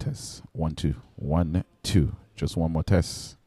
Test. 1, 2. 1, 2. Just one more test.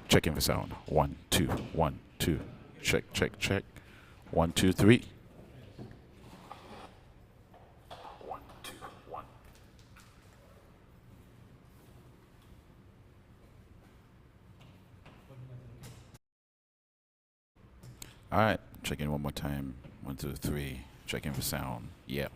Checking for sound. 1, 2, 1, 2. Check, check, check. 1, 2, 3. 1, 2, 1. All right, checking one more time. 1, 2, 3. Checking for sound. Yeah.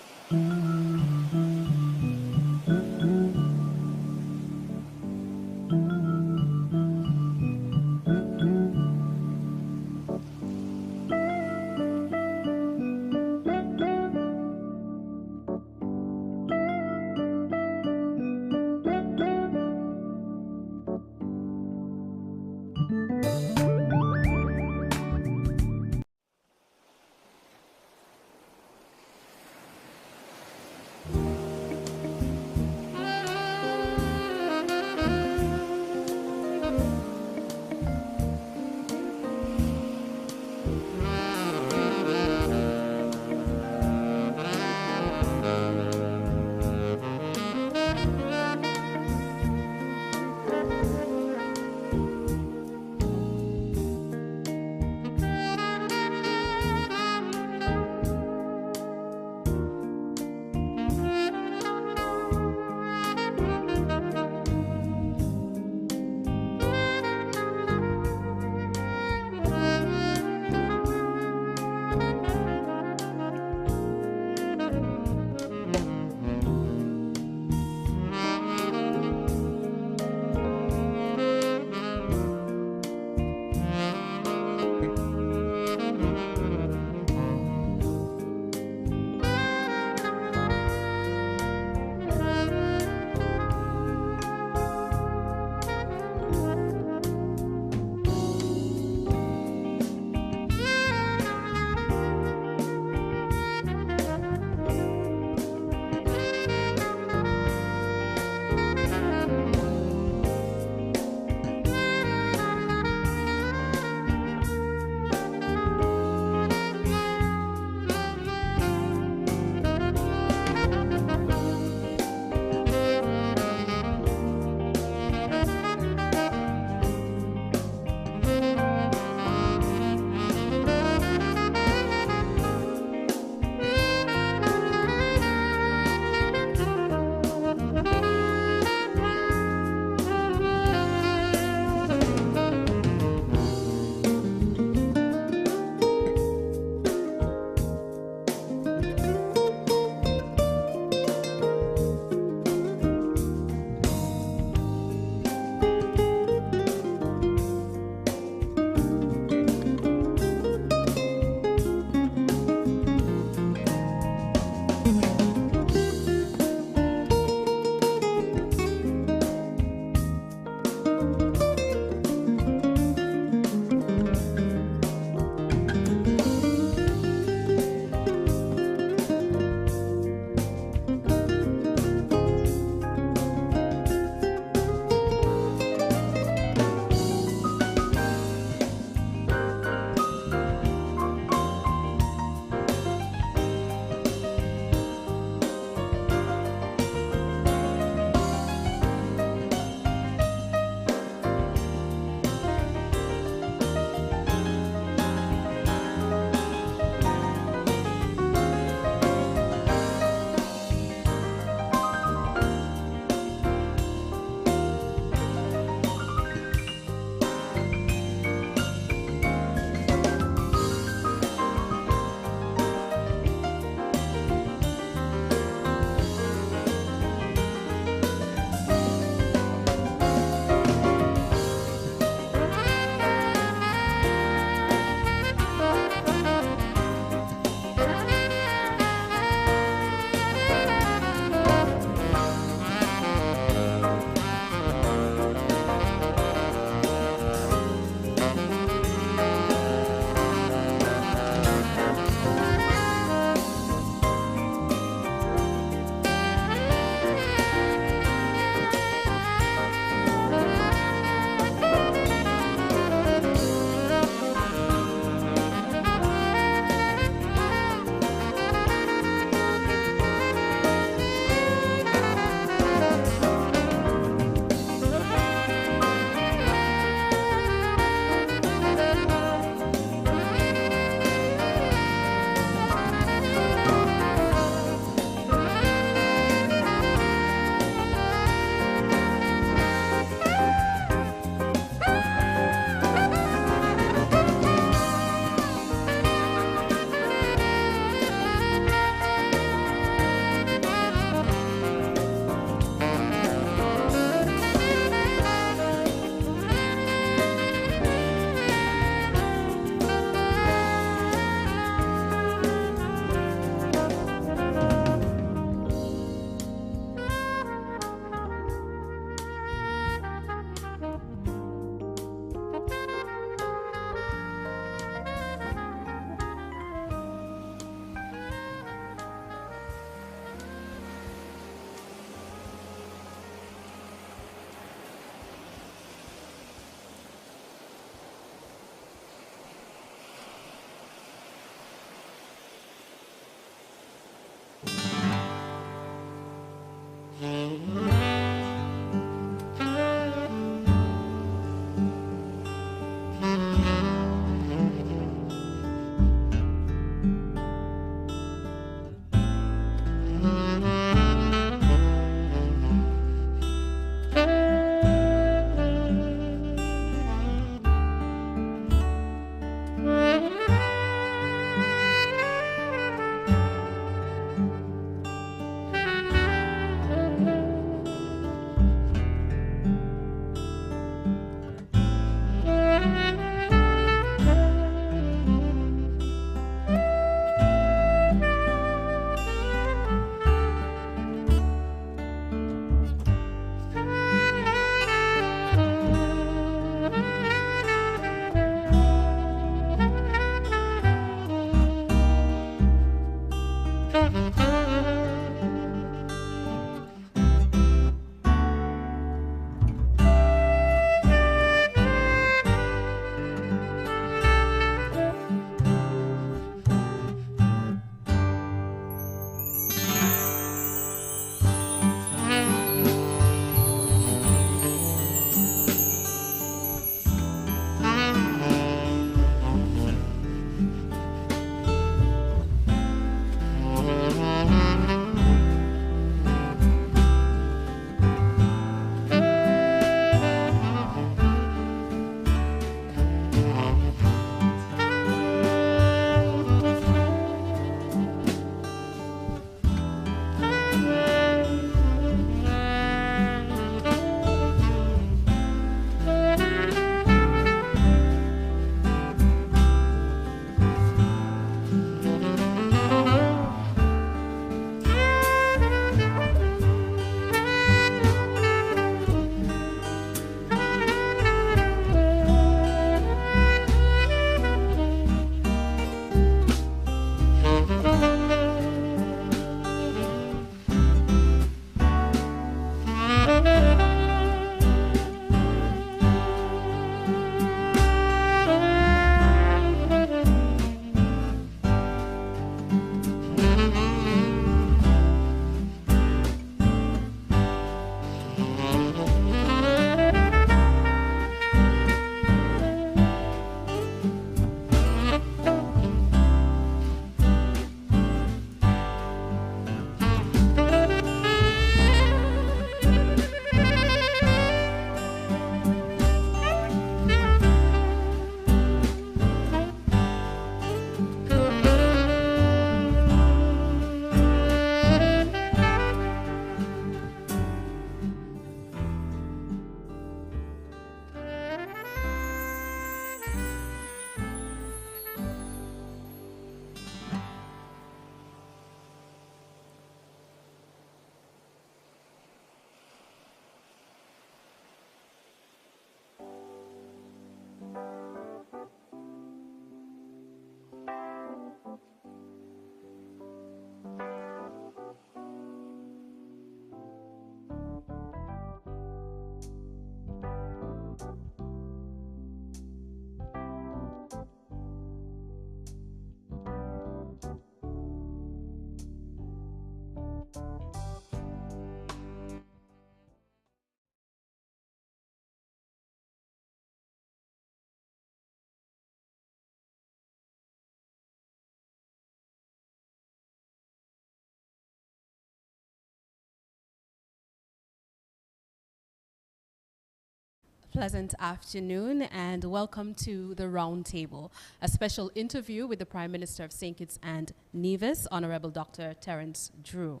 Pleasant afternoon and welcome to the Roundtable, a special interview with the Prime Minister of St. Kitts and Nevis, Honorable Dr. Terence Drew.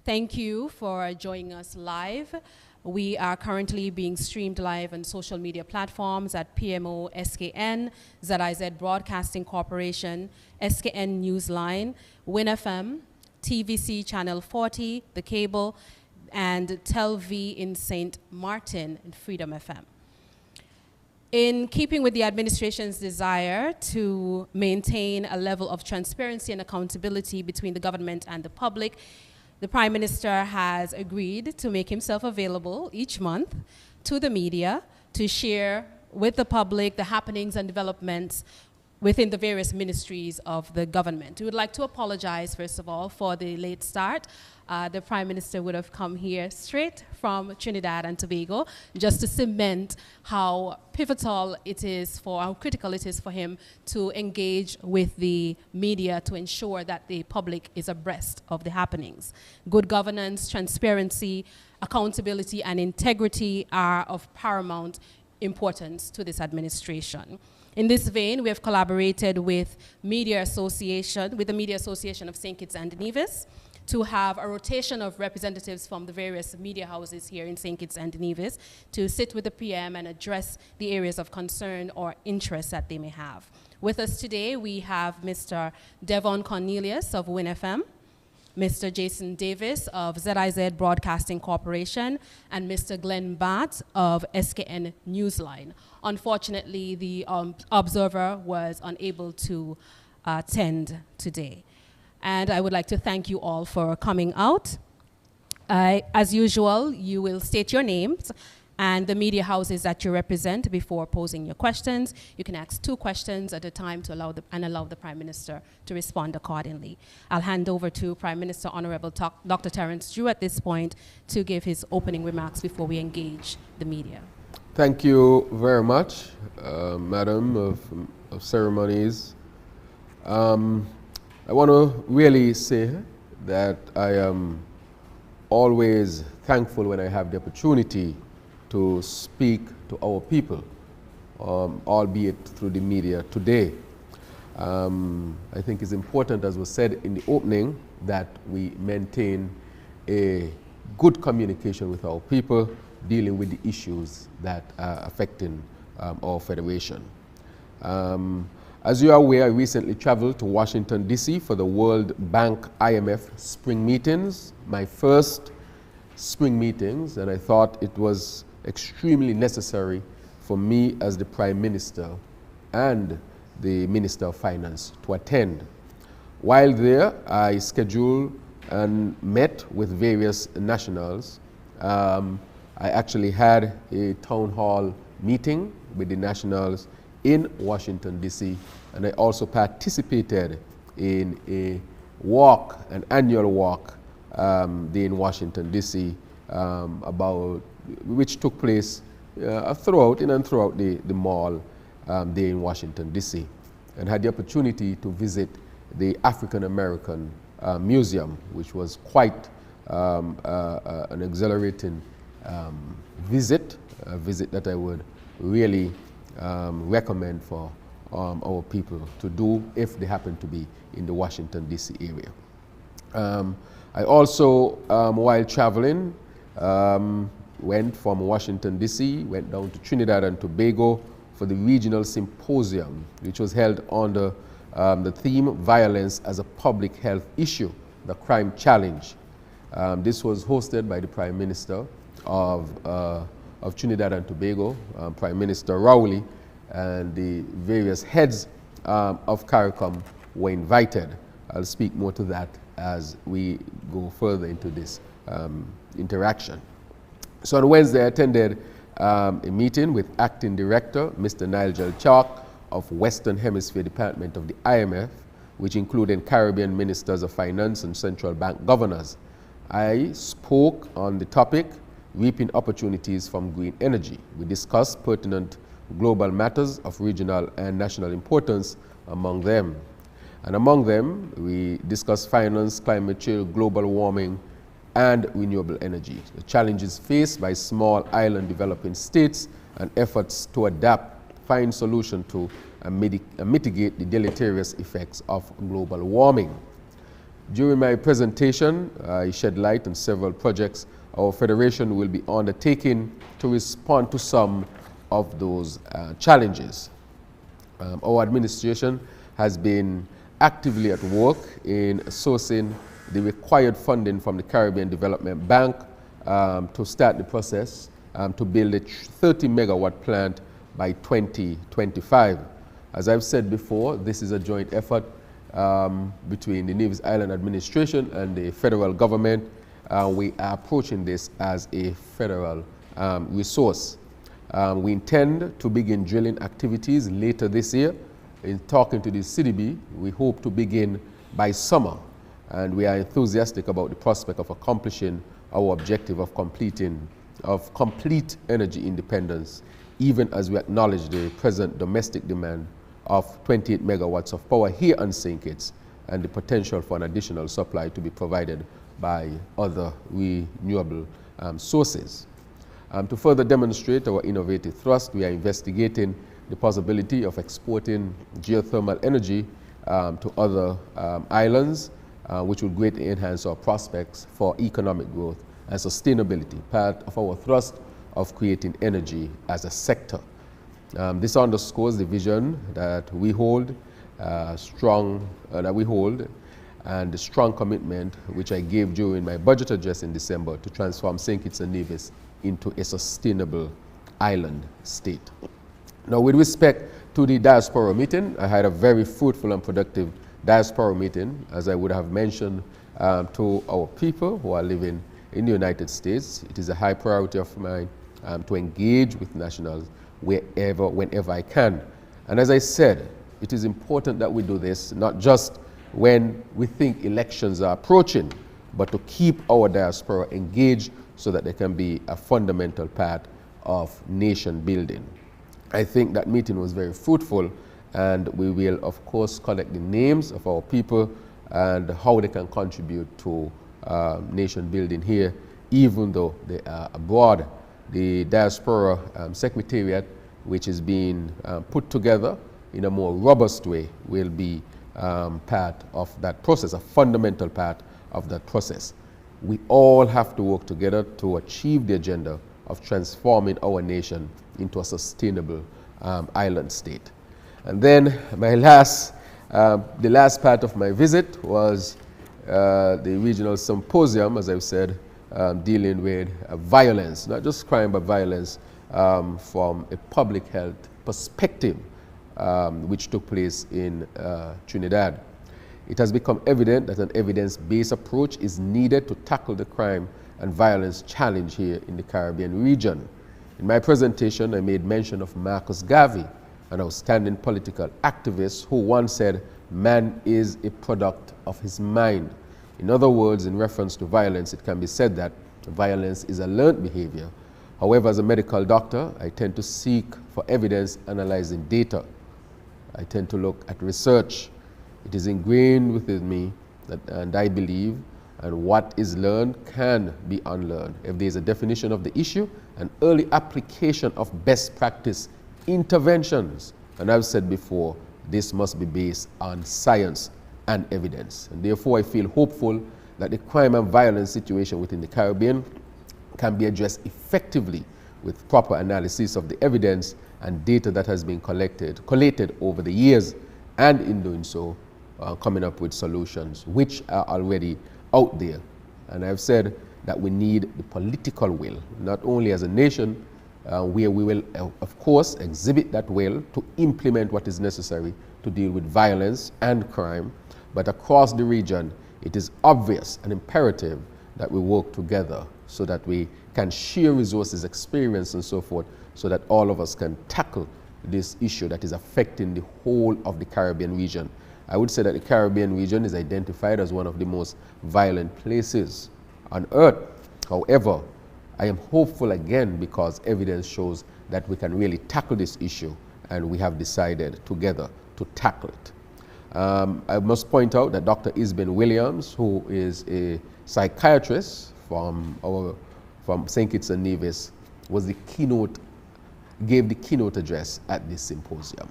Thank you for joining us live. We are currently being streamed live on social media platforms at PMO SKN, ZIZ Broadcasting Corporation, SKN Newsline, WinFM, TVC Channel 40, The Cable, and TelV in St. Martin and Freedom FM. In keeping with the administration's desire to maintain a level of transparency and accountability between the government and the public, the Prime Minister has agreed to make himself available each month to the media to share with the public the happenings and developments within the various ministries of the government. We would like to apologize, first of all, for the late start. The Prime Minister would have come here straight from Trinidad and Tobago just to cement how pivotal it is for, how critical it is for him to engage with the media to ensure that the public is abreast of the happenings. Good governance, transparency, accountability, and integrity are of paramount importance to this administration. In this vein, we have collaborated with the Media Association of St. Kitts and Nevis to have a rotation of representatives from the various media houses here in St. Kitts and Nevis to sit with the PM and address the areas of concern or interest that they may have. With us today, we have Mr. Devon Cornelius of WinFM, Mr. Jason Davis of ZIZ Broadcasting Corporation, and Mr. Glenn Batt of SKN Newsline. Unfortunately, the observer was unable to attend today. And I would like to thank you all for coming out. As usual, you will state your names and the media houses that you represent before posing your questions. You can ask 2 questions at a time to allow the Prime Minister to respond accordingly. I'll hand over to Prime Minister Honorable Dr. Terence Drew at this point to give his opening remarks before we engage the media. Thank you very much, Madam of Ceremonies. I want to really say that I am always thankful when I have the opportunity to speak to our people, albeit through the media today. I think it's important, as was said in the opening, that we maintain a good communication with our people dealing with the issues that are affecting our federation. As you are aware, I recently traveled to Washington, D.C. for the World Bank IMF spring meetings, my first spring meetings, and I thought it was extremely necessary for me as the Prime Minister and the Minister of Finance to attend. While there, I scheduled and met with various nationals. I actually had a town hall meeting with the nationals in Washington, D.C., and I also participated in a walk, an annual walk there in Washington, D.C., which took place throughout the mall there in Washington, D.C., and had the opportunity to visit the African American Museum, which was quite an exhilarating visit, a visit that I would really recommend for our people to do if they happen to be in the Washington, D.C. area. I also, while traveling, went from Washington, D.C., went down to Trinidad and Tobago for the regional symposium, which was held under the theme Violence as a Public Health Issue, the Crime Challenge. This was hosted by the Prime Minister of Trinidad and Tobago, Prime Minister Rowley, and the various heads of CARICOM were invited. I'll speak more to that as we go further into this interaction. So on Wednesday, I attended a meeting with Acting Director, Mr. Nigel Chalk of Western Hemisphere Department of the IMF, which included Caribbean Ministers of Finance and Central Bank Governors. I spoke on the topic, reaping opportunities from green energy. We discussed pertinent global matters of regional and national importance among them. And among them, we discussed finance, climate change, global warming, and renewable energy, the challenges faced by small island developing states and efforts to adapt, find solution to, and mitigate the deleterious effects of global warming. During my presentation, I shed light on several projects our Federation will be undertaking to respond to some of those challenges. Our administration has been actively at work in sourcing the required funding from the Caribbean Development Bank to start the process to build a 30 megawatt plant by 2025. As I've said before, this is a joint effort between the Nevis Island Administration and the federal government. We are approaching this as a federal resource. We intend to begin drilling activities later this year. In talking to the CDB, we hope to begin by summer, and we are enthusiastic about the prospect of accomplishing our objective of complete energy independence, even as we acknowledge the present domestic demand of 28 megawatts of power here on St. Kitts and the potential for an additional supply to be provided by other renewable sources. To further demonstrate our innovative thrust, we are investigating the possibility of exporting geothermal energy to other islands, which will greatly enhance our prospects for economic growth and sustainability, part of our thrust of creating energy as a sector. This underscores the vision that we hold, and the strong commitment which I gave during my budget address in December to transform St. Kitts and Nevis into a sustainable island state. Now, with respect to the diaspora meeting, I had a very fruitful and productive diaspora meeting, as I would have mentioned to our people who are living in the United States. It is a high priority of mine to engage with nationals whenever I can. And as I said, it is important that we do this not just when we think elections are approaching, but to keep our diaspora engaged so that they can be a fundamental part of nation building. I think that meeting was very fruitful, and we will of course collect the names of our people and how they can contribute to nation building here, even though they are abroad. The diaspora secretariat, which is being put together in a more robust way, will be part of that process, a fundamental part of that process. We all have to work together to achieve the agenda of transforming our nation into a sustainable island state. And then the last part of my visit was the regional symposium, as I've said, dealing with violence, not just crime, but violence from a public health perspective, which took place in Trinidad. It has become evident that an evidence-based approach is needed to tackle the crime and violence challenge here in the Caribbean region. In my presentation, I made mention of Marcus Garvey, an outstanding political activist who once said, "Man is a product of his mind." In other words, in reference to violence, it can be said that violence is a learned behavior. However, as a medical doctor, I tend to seek for evidence analyzing data. I tend to look at research. It is ingrained within me and I believe, and what is learned can be unlearned. If there is a definition of the issue, an early application of best practice interventions, and I've said before, this must be based on science and evidence. And therefore, I feel hopeful that the crime and violence situation within the Caribbean can be addressed effectively with proper analysis of the evidence and data that has been collated over the years, and in doing so, coming up with solutions which are already out there. And I've said that we need the political will, not only as a nation, where we will, of course, exhibit that will to implement what is necessary to deal with violence and crime, but across the region, it is obvious and imperative that we work together so that we can share resources, experience, and so forth, so that all of us can tackle this issue that is affecting the whole of the Caribbean region. I would say that the Caribbean region is identified as one of the most violent places on earth. However, I am hopeful again because evidence shows that we can really tackle this issue, and we have decided together to tackle it. I must point out that Dr. Isben Williams, who is a psychiatrist from St. Kitts and Nevis, was the keynote gave the keynote address at this symposium.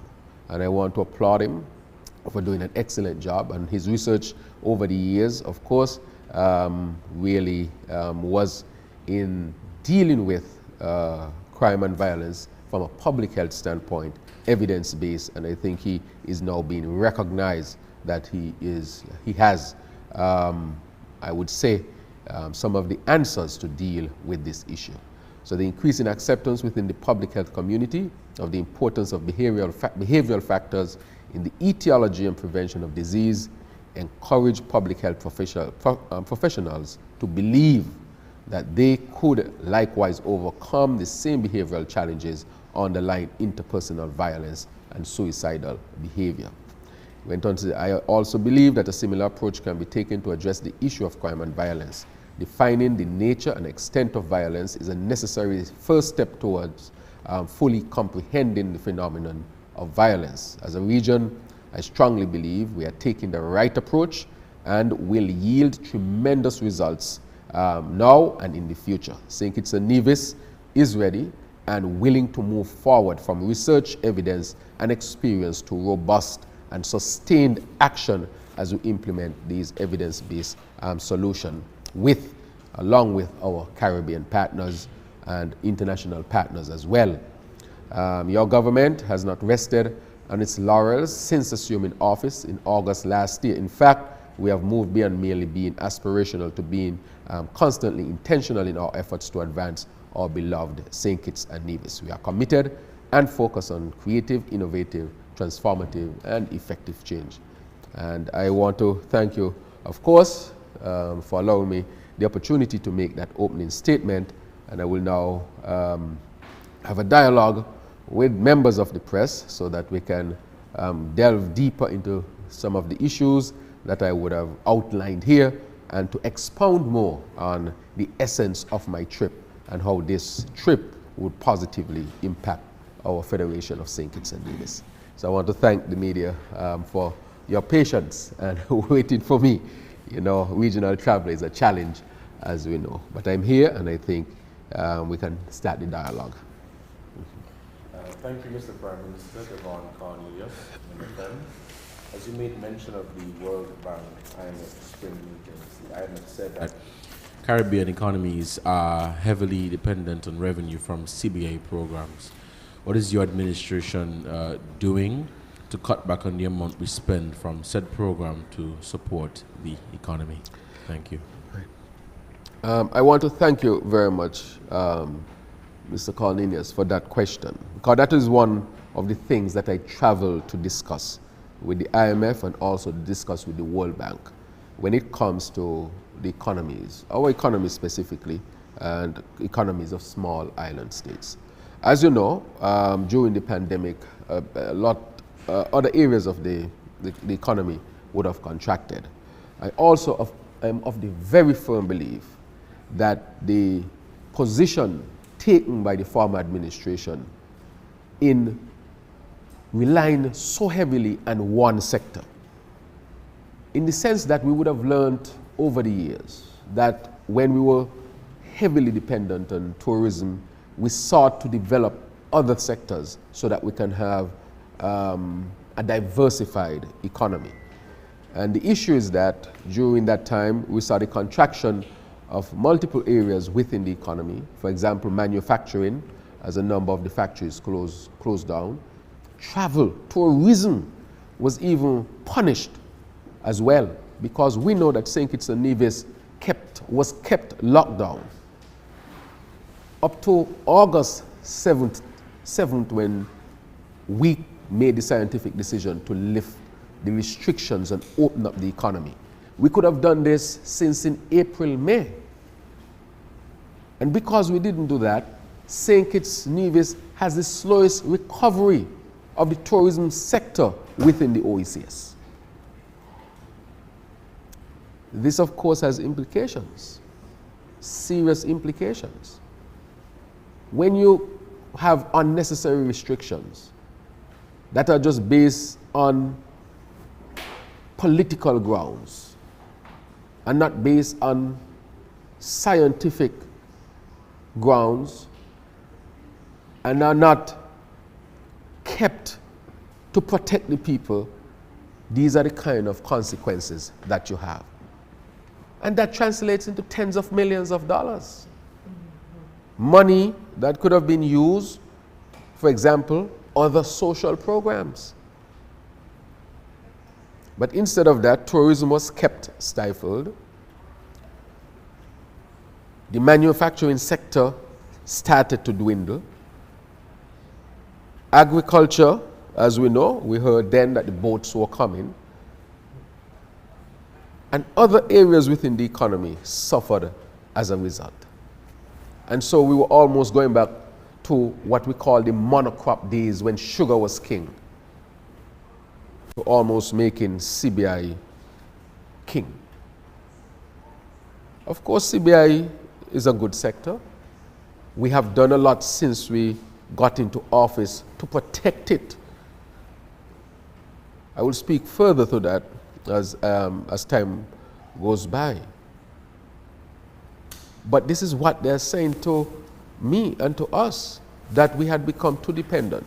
And I want to applaud him for doing an excellent job. And his research over the years, of course, really was in dealing with crime and violence from a public health standpoint, evidence-based, and I think he is now being recognized that he has, I would say, some of the answers to deal with this issue. So the increasing acceptance within the public health community of the importance of behavioral factors in the etiology and prevention of disease encourage public health professionals to believe that they could likewise overcome the same behavioral challenges underlying interpersonal violence and suicidal behavior. Went on to say, I also believe that a similar approach can be taken to address the issue of crime and violence. Defining the nature and extent of violence is a necessary first step towards fully comprehending the phenomenon of violence. As a region, I strongly believe we are taking the right approach and will yield tremendous results now and in the future. St. Kitts and Nevis is ready and willing to move forward from research, evidence, and experience to robust and sustained action as we implement these evidence-based solutions along with our Caribbean partners and international partners as well. Your government has not rested on its laurels since assuming office in August last year. In fact, we have moved beyond merely being aspirational to being constantly intentional in our efforts to advance our beloved St. Kitts and Nevis. We are committed and focused on creative, innovative, transformative, and effective change. And I want to thank you, of course, for allowing me the opportunity to make that opening statement. And I will now have a dialogue with members of the press so that we can delve deeper into some of the issues that I would have outlined here and to expound more on the essence of my trip and how this trip would positively impact our Federation of St. Kitts and Nevis. So I want to thank the media for your patience and waiting for me. You know, regional travel is a challenge, as we know. But I'm here, and I think we can start the dialogue. Thank you, Mr. Prime Minister Devon Cornelius, MFM. As you made mention of the World Bank IMF spring meetings, the IMF said that Caribbean economies are heavily dependent on revenue from CBA programs. What is your administration doing to cut back on the amount we spend from said program to support the economy? Thank you. I want to thank you very much, Mr. Cornelius, for that question, because that is one of the things that I travel to discuss with the IMF and also discuss with the World Bank when it comes to the economies, our economy specifically, and economies of small island states. As you know, during the pandemic, other areas of the economy would have contracted. I also am of the very firm belief that the position taken by the former administration in relying so heavily on one sector, in the sense that we would have learned over the years that when we were heavily dependent on tourism, we sought to develop other sectors so that we can have a diversified economy. And the issue is that during that time, we saw the contraction of multiple areas within the economy. For example, manufacturing, as a number of the factories closed down. Travel, tourism was even punished as well, because we know that St. Kitts and Nevis was kept locked down up to August 7th when we made the scientific decision to lift the restrictions and open up the economy. We could have done this since in April, May. And because we didn't do that, St. Kitts Nevis has the slowest recovery of the tourism sector within the OECS. This, of course, has implications, serious implications. When you have unnecessary restrictions that are just based on political grounds and not based on scientific grounds, and are not kept to protect the people, these are the kind of consequences that you have. And that translates into tens of millions of dollars. Money that could have been used, for example, other social programs. But instead of that, tourism was kept stifled. The manufacturing sector started to dwindle. Agriculture, as we know, we heard then that the boats were coming. And other areas within the economy suffered as a result. And so we were almost going back to what we call the monocrop days when sugar was king. We're almost making CBI king. Of course, CBI is a good sector. We have done a lot since we got into office to protect it. I will speak further to that as time goes by. But this is what they're saying to me and to us, that we had become too dependent.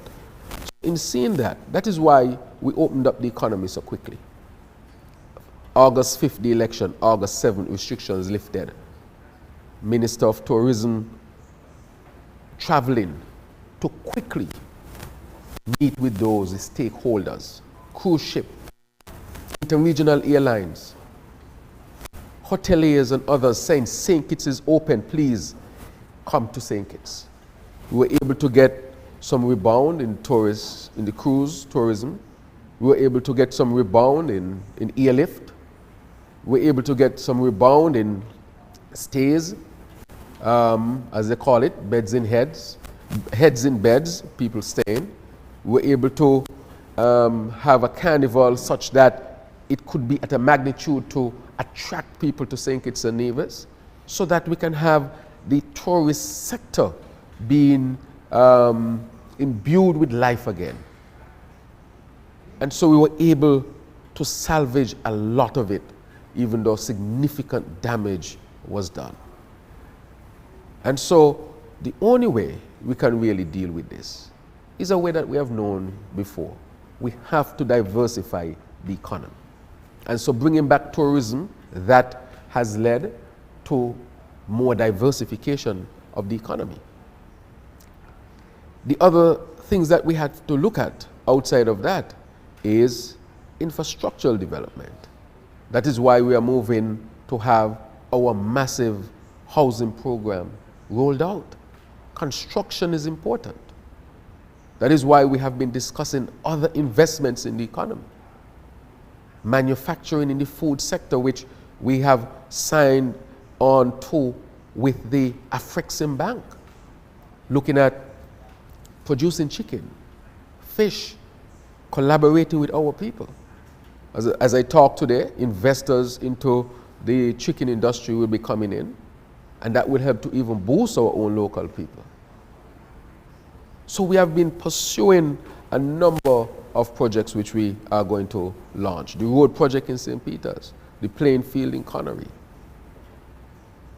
In seeing that, that is why we opened up the economy so quickly. August 5th, the election, August 7th, restrictions lifted. Minister of Tourism traveling to quickly meet with those stakeholders, cruise ship, interregional airlines, hoteliers and others saying St. Kitts is open, please come to St. Kitts. We were able to get some rebound in tourists, in the cruise tourism. We were able to get some rebound in airlift. We were able to get some rebound in stays, as they call it, beds in heads, heads in beds, people staying. We were able to have a carnival such that it could be at a magnitude to attract people to St. Kitts and Nevis, so that we can have the tourist sector being imbued with life again. And so we were able to salvage a lot of it, even though significant damage was done. And so the only way we can really deal with this is a way that we have known before. We have to diversify the economy. And so bringing back tourism, that has led to more diversification of the economy. The other things that we had to look at outside of that is infrastructural development. That is why we are moving to have our massive housing program rolled out. Construction is important. That is why we have been discussing other investments in the economy. Manufacturing in the food sector, which we have signed on to with the Afrexim Bank, looking at producing chicken, fish, collaborating with our people. As I talk today, investors into the chicken industry will be coming in, and that will help to even boost our own local people. So we have been pursuing a number of projects which we are going to launch. The road project in St. Peter's, the playing field in Connery.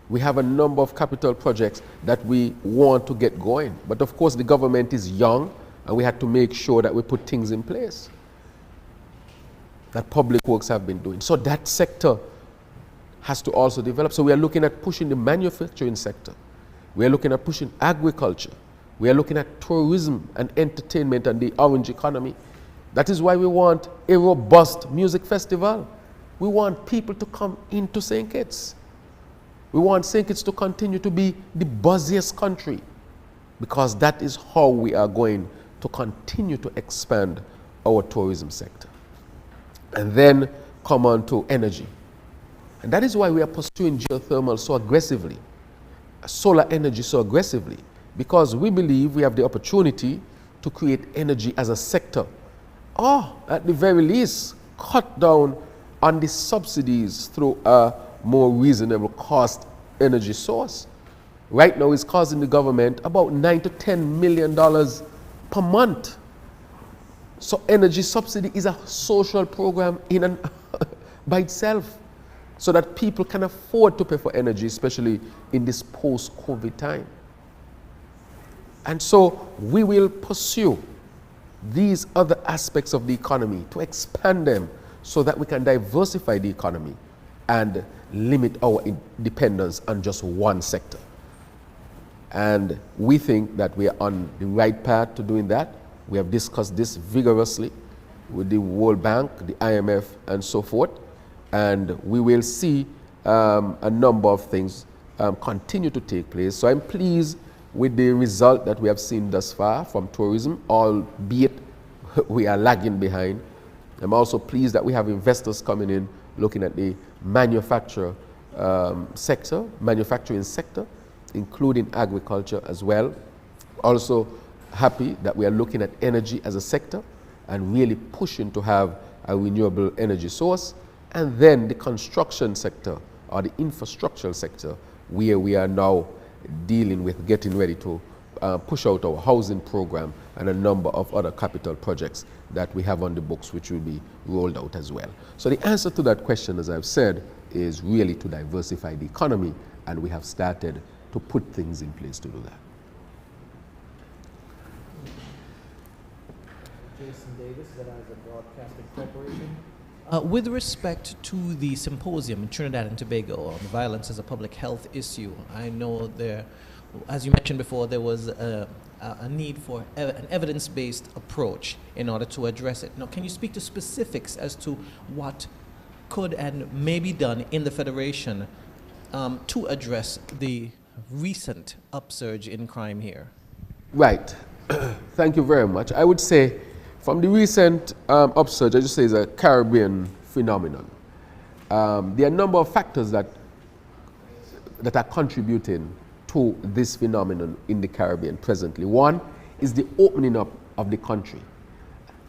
We have a number of capital projects that we want to get going. But of course the government is young, and we had to make sure that we put things in place that public works have been doing. So that sector has to also develop. So we are looking at pushing the manufacturing sector. We are looking at pushing agriculture. We are looking at tourism and entertainment and the orange economy. That is why we want a robust music festival. We want people to come into St. Kitts. We want St. Kitts to continue to be the buzziest country, because that is how we are going to continue to expand our tourism sector. And then come on to energy. And that is why we are pursuing geothermal so aggressively, solar energy so aggressively, because we believe we have the opportunity to create energy as a sector, or at the very least, cut down on the subsidies through a more reasonable cost energy source. Right now, it's costing the government about $9 to $10 million per month. So energy subsidy is a social program in and by itself, so that people can afford to pay for energy, especially in this post-COVID time. And so we will pursue these other aspects of the economy to expand them so that we can diversify the economy and limit our dependence on just one sector. And we think that we are on the right path to doing that. We have discussed this vigorously with the World Bank, the IMF, and so forth. And we will see a number of things continue to take place. So I'm pleased with the result that we have seen thus far from tourism, albeit we are lagging behind. I'm also pleased that we have investors coming in looking at the manufacturing sector, including agriculture as well. Also happy that we are looking at energy as a sector and really pushing to have a renewable energy source. And then the construction sector or the infrastructural sector, where we are now dealing with getting ready to push out our housing program and a number of other capital projects that we have on the books which will be rolled out as well. So the answer to that question, as I've said, is really to diversify the economy, and we have started to put things in place to do that. Jason Davis, Verizon Broadcasting Corporation. With respect to the symposium in Trinidad and Tobago on violence as a public health issue, I know there, as you mentioned before, there was a need for an evidence-based approach in order to address it. Now, can you speak to specifics as to what could and may be done in the Federation to address the recent upsurge in crime here? Right. Thank you very much. I would say from the recent upsurge, I just say it's a Caribbean phenomenon. There are a number of factors that are contributing to this phenomenon in the Caribbean presently. One is the opening up of the country.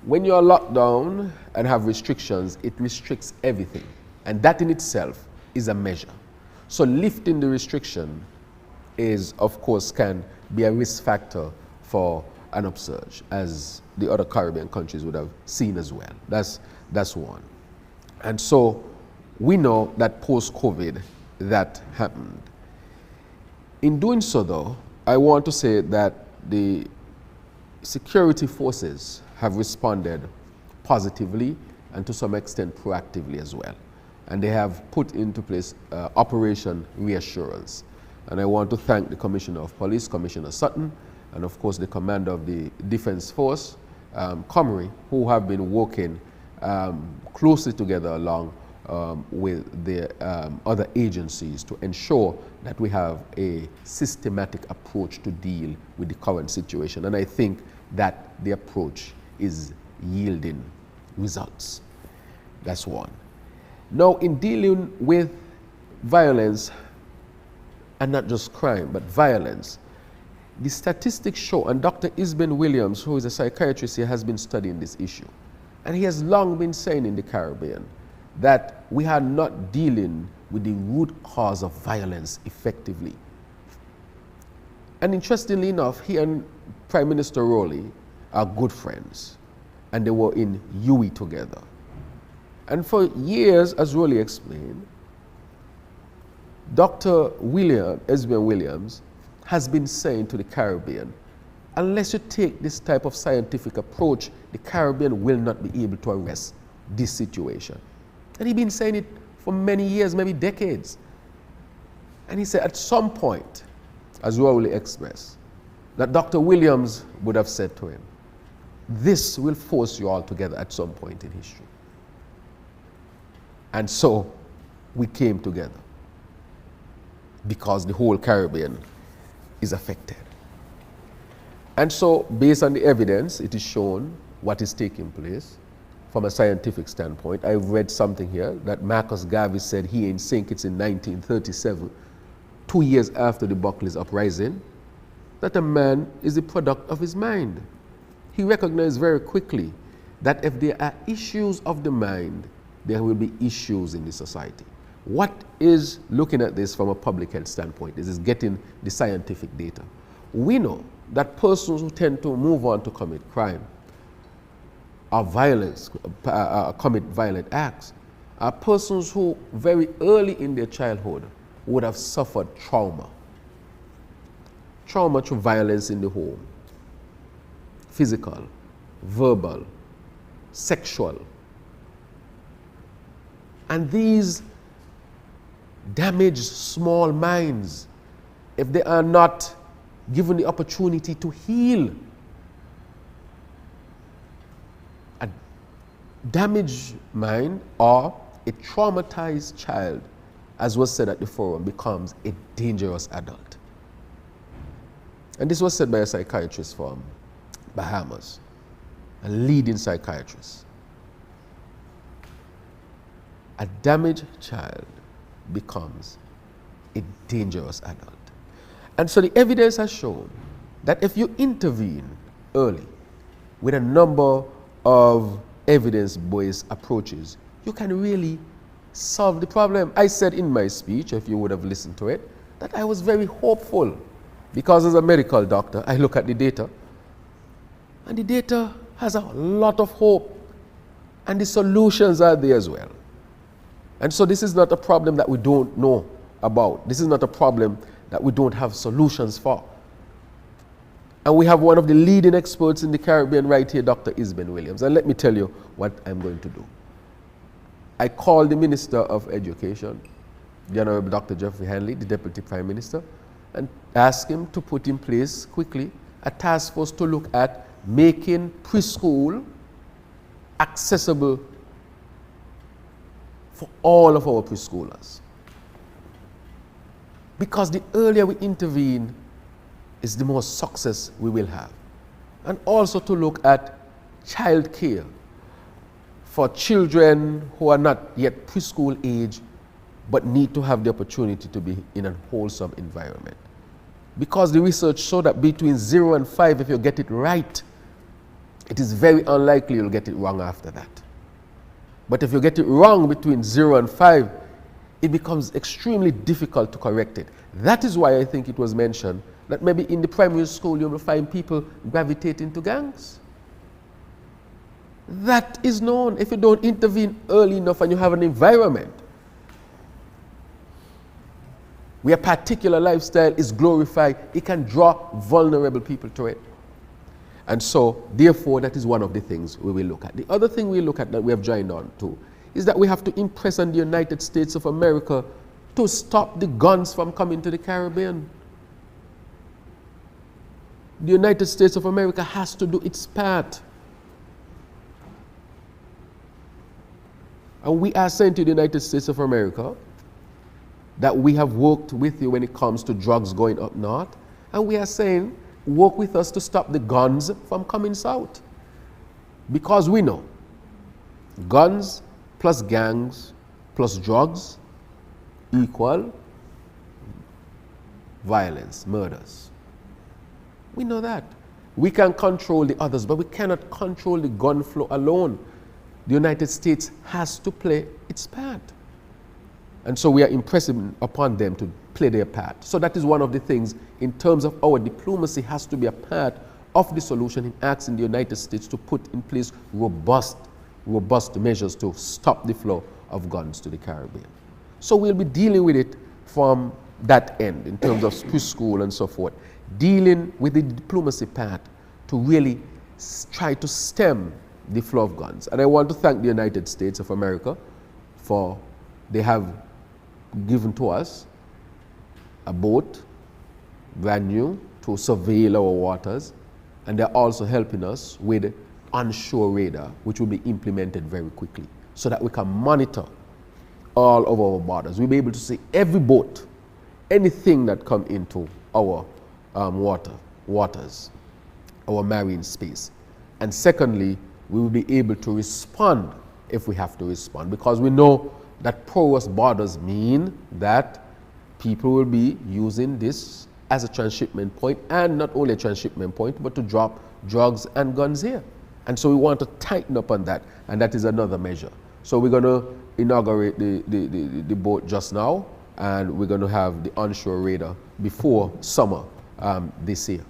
When you're locked down and have restrictions, it restricts everything. And that in itself is a measure. So lifting the restriction is, of course, can be a risk factor for an upsurge, as the other Caribbean countries would have seen as well. That's one. And so we know that post-COVID that happened. In doing so, though, I want to say that the security forces have responded positively and to some extent proactively as well. And they have put into place Operation Reassurance. And I want to thank the Commissioner of Police, Commissioner Sutton, and of course the Commander of the Defense Force, Comrie, who have been working closely together along with the other agencies to ensure that we have a systematic approach to deal with the current situation. And I think that the approach is yielding results. That's one. Now, in dealing with violence, and not just crime, but violence, the statistics show, and Dr. Isben Williams, who is a psychiatrist here, has been studying this issue. And he has long been saying in the Caribbean that we are not dealing with the root cause of violence effectively. And interestingly enough, he and Prime Minister Rowley are good friends, and they were in UE together. And for years, as Rowley explained, Dr. Isben Williams has been saying to the Caribbean, unless you take this type of scientific approach, the Caribbean will not be able to arrest this situation. And he's been saying it for many years, maybe decades. And he said at some point, as Rowley expressed, that Dr. Williams would have said to him, this will force you all together at some point in history. And so we came together because the whole Caribbean is affected. And so based on the evidence, it is shown what is taking place from a scientific standpoint. I read something here that Marcus Garvey said here in St. Kitts in 1937, 2 years after the Buckley's uprising, that a man is the product of his mind. He recognized very quickly that if there are issues of the mind, there will be issues in the society. What is looking at this from a public health standpoint is getting the scientific data. We know that persons who tend to move on to commit crime or violence, commit violent acts, are persons who very early in their childhood would have suffered trauma through violence in the home, physical, verbal, sexual. And these damaged small minds, if they are not given the opportunity to heal, a damaged mind or a traumatized child, as was said at the forum, becomes a dangerous adult. And this was said by a psychiatrist from Bahamas, a leading psychiatrist. A damaged child becomes a dangerous adult. And so the evidence has shown that if you intervene early with a number of evidence-based approaches, you can really solve the problem. I said in my speech, if you would have listened to it, that I was very hopeful because as a medical doctor, I look at the data and the data has a lot of hope and the solutions are there as well. And so this is not a problem that we don't know about. This is not a problem that we don't have solutions for. And we have one of the leading experts in the Caribbean right here, Dr. Isben Williams. And let me tell you what I'm going to do. I called the Minister of Education, the Honorable Dr. Jeffrey Hanley, the Deputy Prime Minister, and asked him to put in place quickly a task force to look at making preschool accessible for all of our preschoolers. Because the earlier we intervene is the more success we will have. And also to look at child care for children who are not yet preschool age but need to have the opportunity to be in a wholesome environment. Because the research showed that between 0 and 5, if you get it right, it is very unlikely you'll get it wrong after that. But if you get it wrong between 0 and 5, it becomes extremely difficult to correct it. That is why I think it was mentioned that maybe in the primary school you will find people gravitating to gangs. That is known. If you don't intervene early enough and you have an environment where a particular lifestyle is glorified, it can draw vulnerable people to it. And so, therefore, that is one of the things we will look at. The other thing we look at that we have joined on to is that we have to impress on the United States of America to stop the guns from coming to the Caribbean. The United States of America has to do its part. And we are saying to the United States of America that we have worked with you when it comes to drugs going up north. And we are saying, work with us to stop the guns from coming south. Because we know guns plus gangs plus drugs equal violence, murders. We know that. We can control the others, but we cannot control the gun flow alone. The United States has to play its part. And so we are impressing upon them to play their part. So that is one of the things in terms of our diplomacy has to be a part of the solution in asking the United States to put in place robust measures to stop the flow of guns to the Caribbean. So we'll be dealing with it from that end in terms of preschool and so forth, dealing with the diplomacy part to really try to stem the flow of guns. And I want to thank the United States of America for they have given to us a boat, brand new, to surveil our waters, and they're also helping us with onshore radar, which will be implemented very quickly, so that we can monitor all of our borders. We'll be able to see every boat, anything that come into our waters, our marine space. And secondly, we will be able to respond if we have to respond, because we know that porous borders mean that people will be using this as a transshipment point, and not only a transshipment point, but to drop drugs and guns here. And so we want to tighten up on that, and that is another measure. So we're going to inaugurate the boat just now, and we're going to have the onshore radar before summer this year.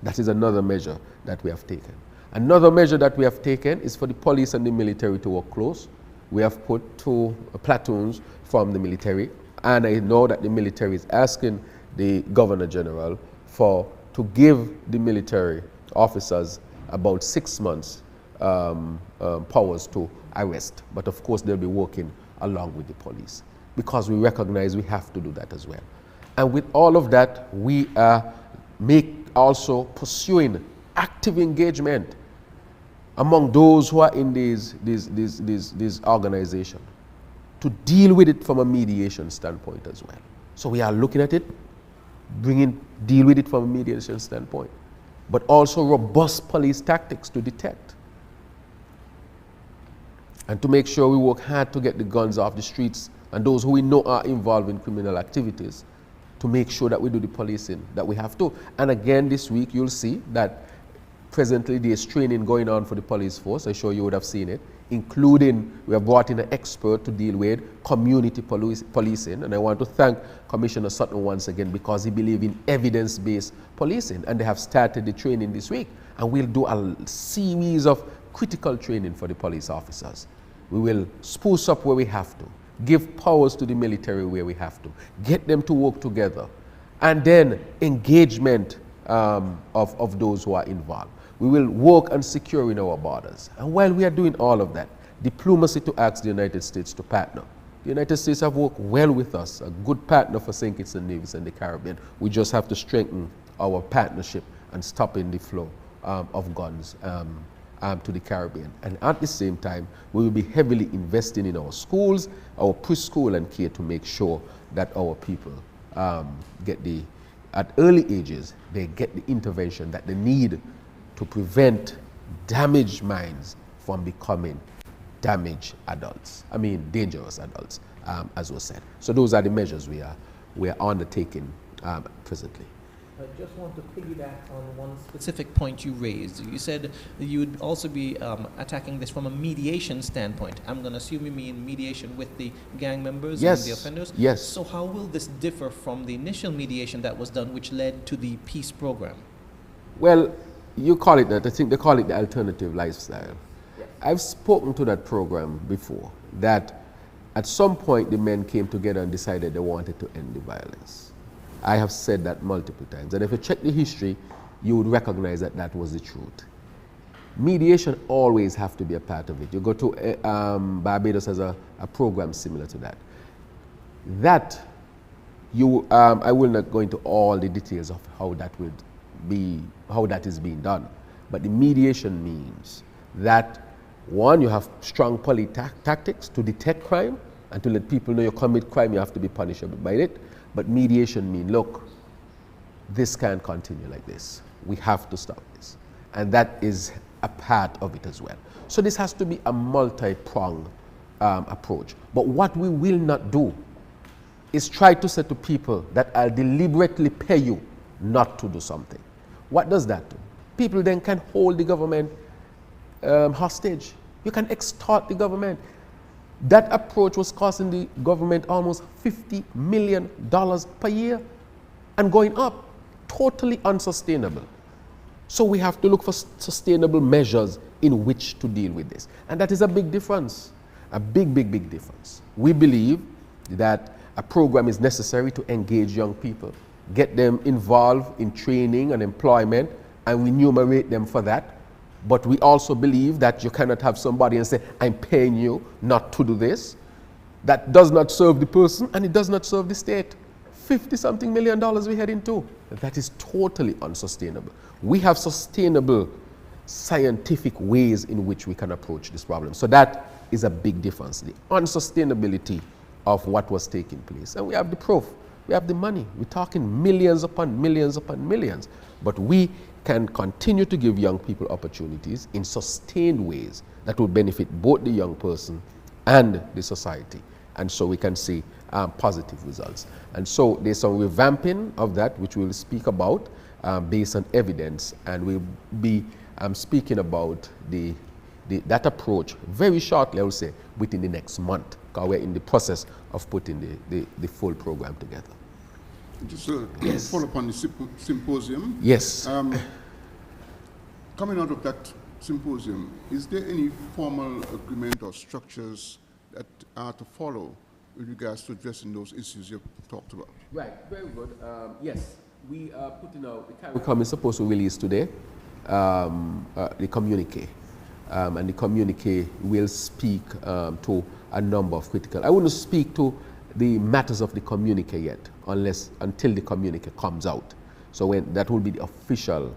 That is another measure that we have taken. Another measure that we have taken is for the police and the military to work close. We have put 2 platoons from the military, and I know that the military is asking the Governor General to give the military officers about 6 months powers to arrest. But of course, they'll be working along with the police because we recognize we have to do that as well. And with all of that, we are also pursuing active engagement among those who are in these organizations to deal with it from a mediation standpoint as well. So we are looking at it, deal with it from a mediation standpoint, but also robust police tactics to detect and to make sure we work hard to get the guns off the streets and those who we know are involved in criminal activities, to make sure that we do the policing that we have to. And again, this week you'll see that presently there's training going on for the police force. I'm sure you would have seen it, including we have brought in an expert to deal with community policing. And I want to thank Commissioner Sutton once again because he believes in evidence-based policing, and they have started the training this week. And we'll do a series of critical training for the police officers. We will spruce up where we have to, give powers to the military where we have to, get them to work together, and then engagement of those who are involved. We will work on securing our borders. And while we are doing all of that, diplomacy to ask the United States to partner. The United States have worked well with us, a good partner for St. Kitts and Nevis and the Caribbean. We just have to strengthen our partnership and stopping the flow of guns to the Caribbean. And at the same time, we will be heavily investing in our schools, our preschool and care to make sure that our people at early ages, they get the intervention that they need to prevent damaged minds from becoming dangerous adults, as was said. So those are the measures we are undertaking presently. I just want to piggyback on one specific point you raised. You said you'd also be attacking this from a mediation standpoint. I'm going to assume you mean mediation with the gang members and the offenders? Yes. So how will this differ from the initial mediation that was done, which led to the peace program? Well, you call it that. I think they call it the alternative lifestyle. Yes. I've spoken to that program before, that at some point the men came together and decided they wanted to end the violence. I have said that multiple times. And if you check the history, you would recognize that that was the truth. Mediation always have to be a part of it. You go to Barbados has a program similar to that. I will not go into all the details of how that is being done. But the mediation means that, one, you have strong police tactics to detect crime and to let people know you commit crime, you have to be punishable by it. But mediation means, look, this can't continue like this. We have to stop this. And that is a part of it as well. So this has to be a multi-pronged approach. But what we will not do is try to say to people that I'll deliberately pay you not to do something. What does that do? People then can hold the government hostage. You can extort the government. That approach was costing the government almost $50 million per year and going up. Totally unsustainable. So we have to look for sustainable measures in which to deal with this. And that is a big difference, a big, big, big difference. We believe that a program is necessary to engage young people, get them involved in training and employment, and remunerate them for that. But we also believe that you cannot have somebody and say, I'm paying you not to do this. That does not serve the person and it does not serve the state. $50-something million we head into. That is totally unsustainable. We have sustainable scientific ways in which we can approach this problem. So that is a big difference. The unsustainability of what was taking place. And we have the proof. We have the money. We're talking millions upon millions upon millions. But we can continue to give young people opportunities in sustained ways that will benefit both the young person and the society. And so we can see positive results. And so there's some revamping of that, which we'll speak about based on evidence. And we'll be speaking about that approach very shortly, I will say, within the next month, because we're in the process of putting the full program together. Just to follow up on the symposium. Yes. Coming out of that symposium, is there any formal agreement or structures that are to follow with regards to addressing those issues you've talked about? Right, very good. Yes, we are putting out, the CARICOM is supposed to release today the communique. And the communique will speak to a number of critical. I wouldn't speak to the matters of the communique yet, until the communique comes out. So that will be the official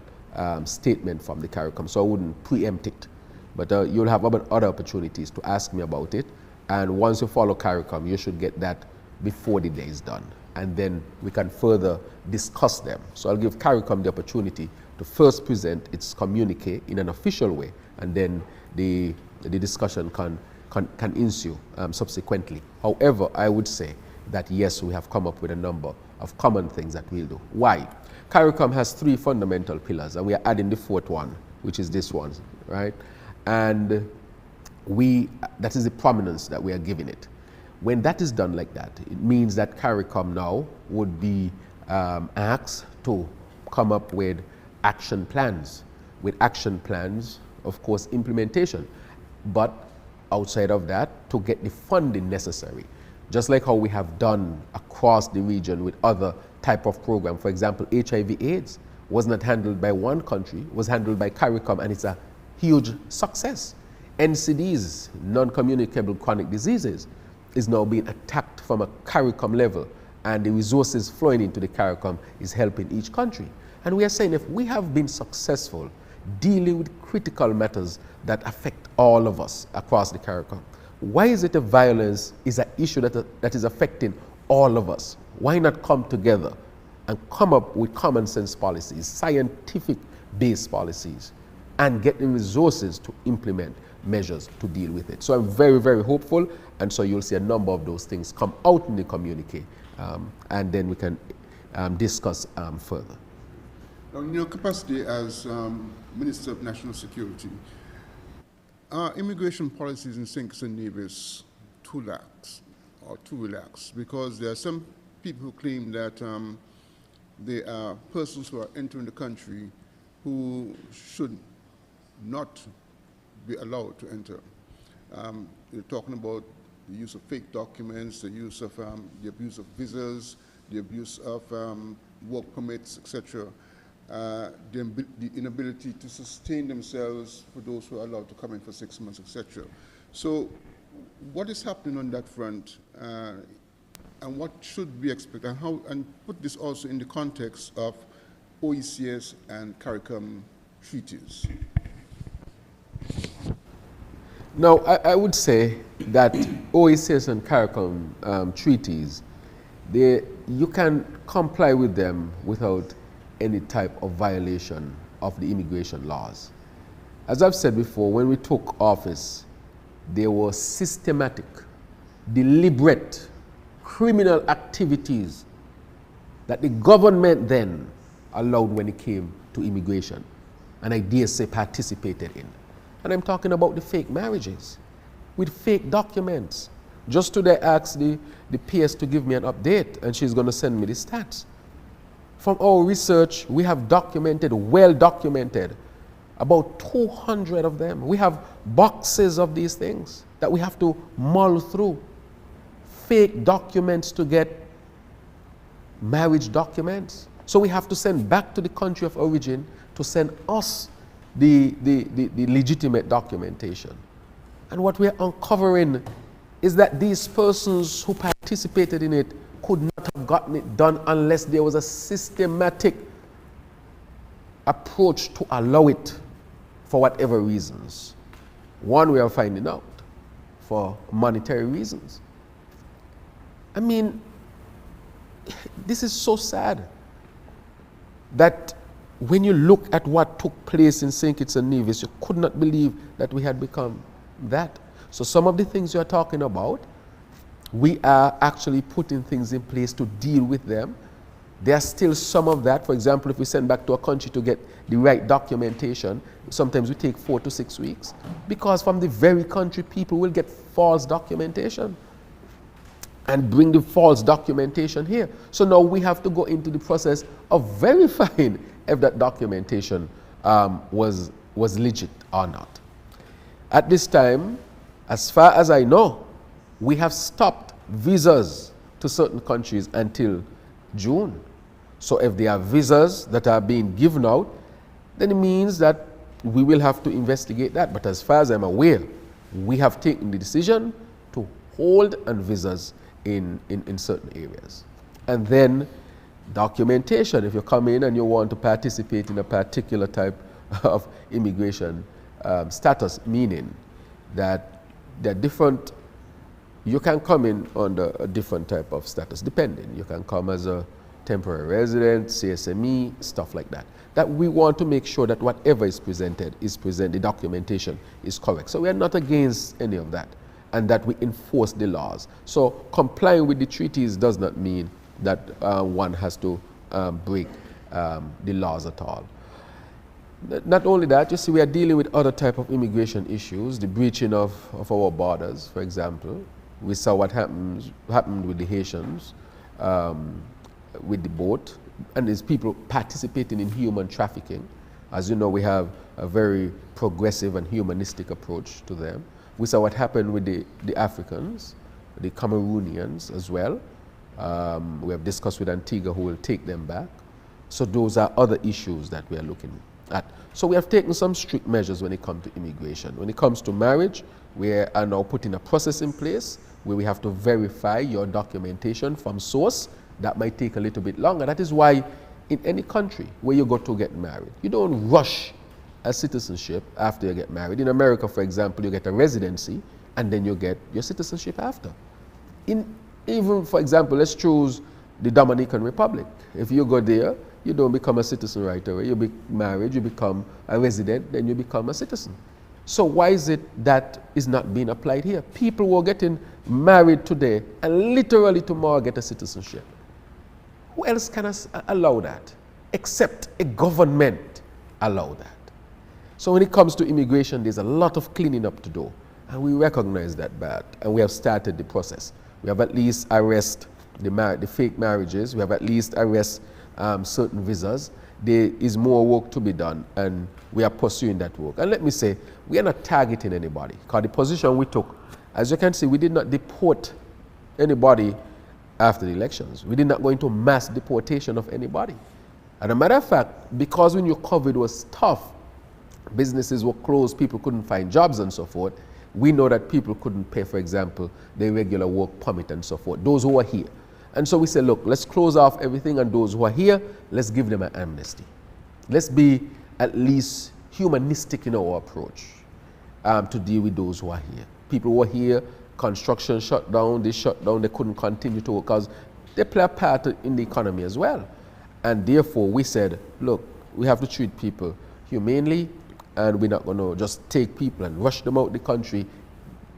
statement from the CARICOM. So I wouldn't preempt it. But you'll have other opportunities to ask me about it. And once you follow CARICOM, you should get that before the day is done. And then we can further discuss them. So I'll give CARICOM the opportunity to first present its communique in an official way, and then the discussion can ensue subsequently. However, I would say that yes, we have come up with a number of common things that we'll do. Why? CARICOM has 3 fundamental pillars, and we are adding the 4th one, which is this one, right? And that is the prominence that we are giving it. When that is done like that, it means that CARICOM now would be asked to come up with action plans. With action plans, of course, implementation. But outside of that, to get the funding necessary. Just like how we have done across the region with other type of program. For example, HIV/AIDS was not handled by one country, was handled by CARICOM, and it's a huge success. NCDs, non-communicable chronic diseases, is now being attacked from a CARICOM level, and the resources flowing into the CARICOM is helping each country. And we are saying if we have been successful dealing with critical matters that affect all of us across the CARICOM, why is it a violence is an issue that is affecting all of us? Why not come together and come up with common sense policies, scientific based policies, and get the resources to implement measures to deal with it? So I'm very, very hopeful, and so you'll see a number of those things come out in the communique, and then we can discuss further. Now, in your capacity as Minister of National Security, are immigration policies in St. Kitts and Nevis too lax or too relaxed? Because there are some people who claim that there are persons who are entering the country who should not be allowed to enter. You're talking about the use of fake documents, the use of the abuse of visas, the abuse of work permits, etc. The inability to sustain themselves for those who are allowed to come in for 6 months, etc. So what is happening on that front, and what should we expect, and put this also in the context of OECS and CARICOM treaties? Now, I would say that OECS and CARICOM treaties, you can comply with them without any type of violation of the immigration laws. As I've said before, when we took office, there were systematic, deliberate, criminal activities that the government then allowed when it came to immigration, and I dare say participated in. And I'm talking about the fake marriages with fake documents. Just today I asked the PS to give me an update, and she's going to send me the stats. From our research, we have documented, well documented, about 200 of them. We have boxes of these things that we have to mull through. Fake documents to get marriage documents. So we have to send back to the country of origin to send us the legitimate documentation. And what we're uncovering is that these persons who participated in it could not have gotten it done unless there was a systematic approach to allow it for whatever reasons. One, we are finding out, for monetary reasons. I mean, this is so sad that when you look at what took place in St. Kitts and Nevis, you could not believe that we had become that. So some of the things you are talking about, we are actually putting things in place to deal with them. There are still some of that. For example, if we send back to a country to get the right documentation, sometimes we take 4 to 6 weeks, because from the very country, people will get false documentation and bring the false documentation here. So now we have to go into the process of verifying if that documentation was legit or not. At this time, as far as I know, we have stopped visas to certain countries until June. So if there are visas that are being given out, then it means that we will have to investigate that. But as far as I'm aware, we have taken the decision to hold on visas in certain areas. And then documentation, if you come in and you want to participate in a particular type of immigration status, meaning that there are different, you can come in under a different type of status, depending. You can come as a temporary resident, CSME, stuff like that. That we want to make sure that whatever is presented, the documentation is correct. So we are not against any of that, and that we enforce the laws. So complying with the treaties does not mean that one has to break the laws at all. Not only that, you see, we are dealing with other type of immigration issues, the breaching of our borders, for example. We saw what happened with the Haitians, with the boat, and there's people participating in human trafficking. As you know, we have a very progressive and humanistic approach to them. We saw what happened with the Africans, the Cameroonians as well. We have discussed with Antigua who will take them back. So those are other issues that we are looking at. So we have taken some strict measures when it comes to immigration. When it comes to marriage, we are now putting a process in place where we have to verify your documentation from source. That might take a little bit longer. That is why in any country where you go to get married, you don't rush a citizenship after you get married. In America, for example, you get a residency and then you get your citizenship after. Even, for example, let's choose the Dominican Republic. If you go there, you don't become a citizen right away. You be married, you become a resident, then you become a citizen. So why is it that is not being applied here? People who are getting married today and literally tomorrow get a citizenship. Who else can allow that? Except a government allow that. So when it comes to immigration, there's a lot of cleaning up to do. And we recognize that bad. And we have started the process. We have at least arrested the fake marriages. We have at least arrested certain visas. There is more work to be done, and we are pursuing that work. And let me say, we are not targeting anybody, because the position we took, as you can see, we did not deport anybody after the elections. We did not go into mass deportation of anybody. And a matter of fact, because when your COVID was tough, businesses were closed, people couldn't find jobs and so forth, we know that people couldn't pay, for example, their regular work permit and so forth, those who are here. And so we said, look, let's close off everything, and those who are here, let's give them an amnesty. Let's be at least humanistic in our approach to deal with those who are here. People who are here, construction shut down, they couldn't continue to work because they play a part in the economy as well. And therefore we said, look, we have to treat people humanely, and we're not going to just take people and rush them out the country,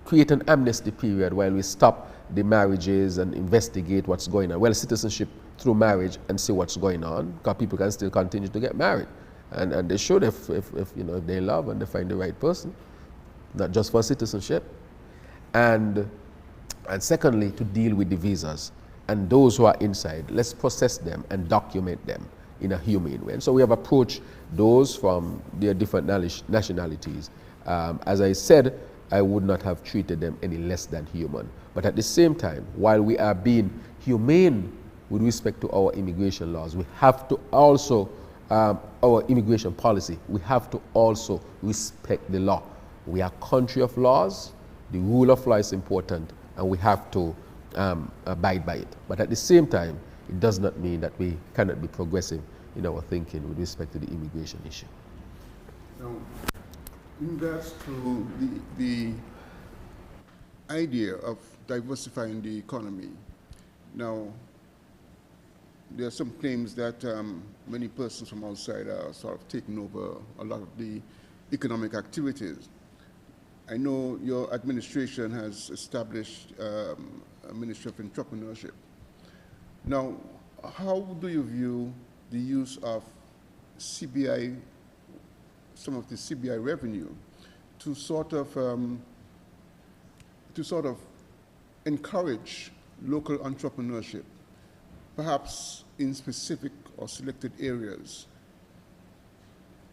create an amnesty period while we stop the marriages and investigate what's going on. Well, citizenship through marriage and see what's going on, because people can still continue to get married. And they should if they love and they find the right person, not just for citizenship. And secondly, to deal with the visas. And those who are inside, let's process them and document them in a humane way. And so we have approached those from their different nationalities. As I said, I would not have treated them any less than human. But at the same time, while we are being humane with respect to our immigration laws, we have to also, our immigration policy, we have to also respect the law. We are a country of laws, the rule of law is important, and we have to abide by it. But at the same time, it does not mean that we cannot be progressive in our thinking with respect to the immigration issue. Now, in regards to the idea of diversifying the economy, now there are some claims that many persons from outside are sort of taking over a lot of the economic activities. I know your administration has established a Ministry of Entrepreneurship. Now, how do you view the use of CBI, some of the CBI revenue, to sort of encourage local entrepreneurship, perhaps in specific or selected areas,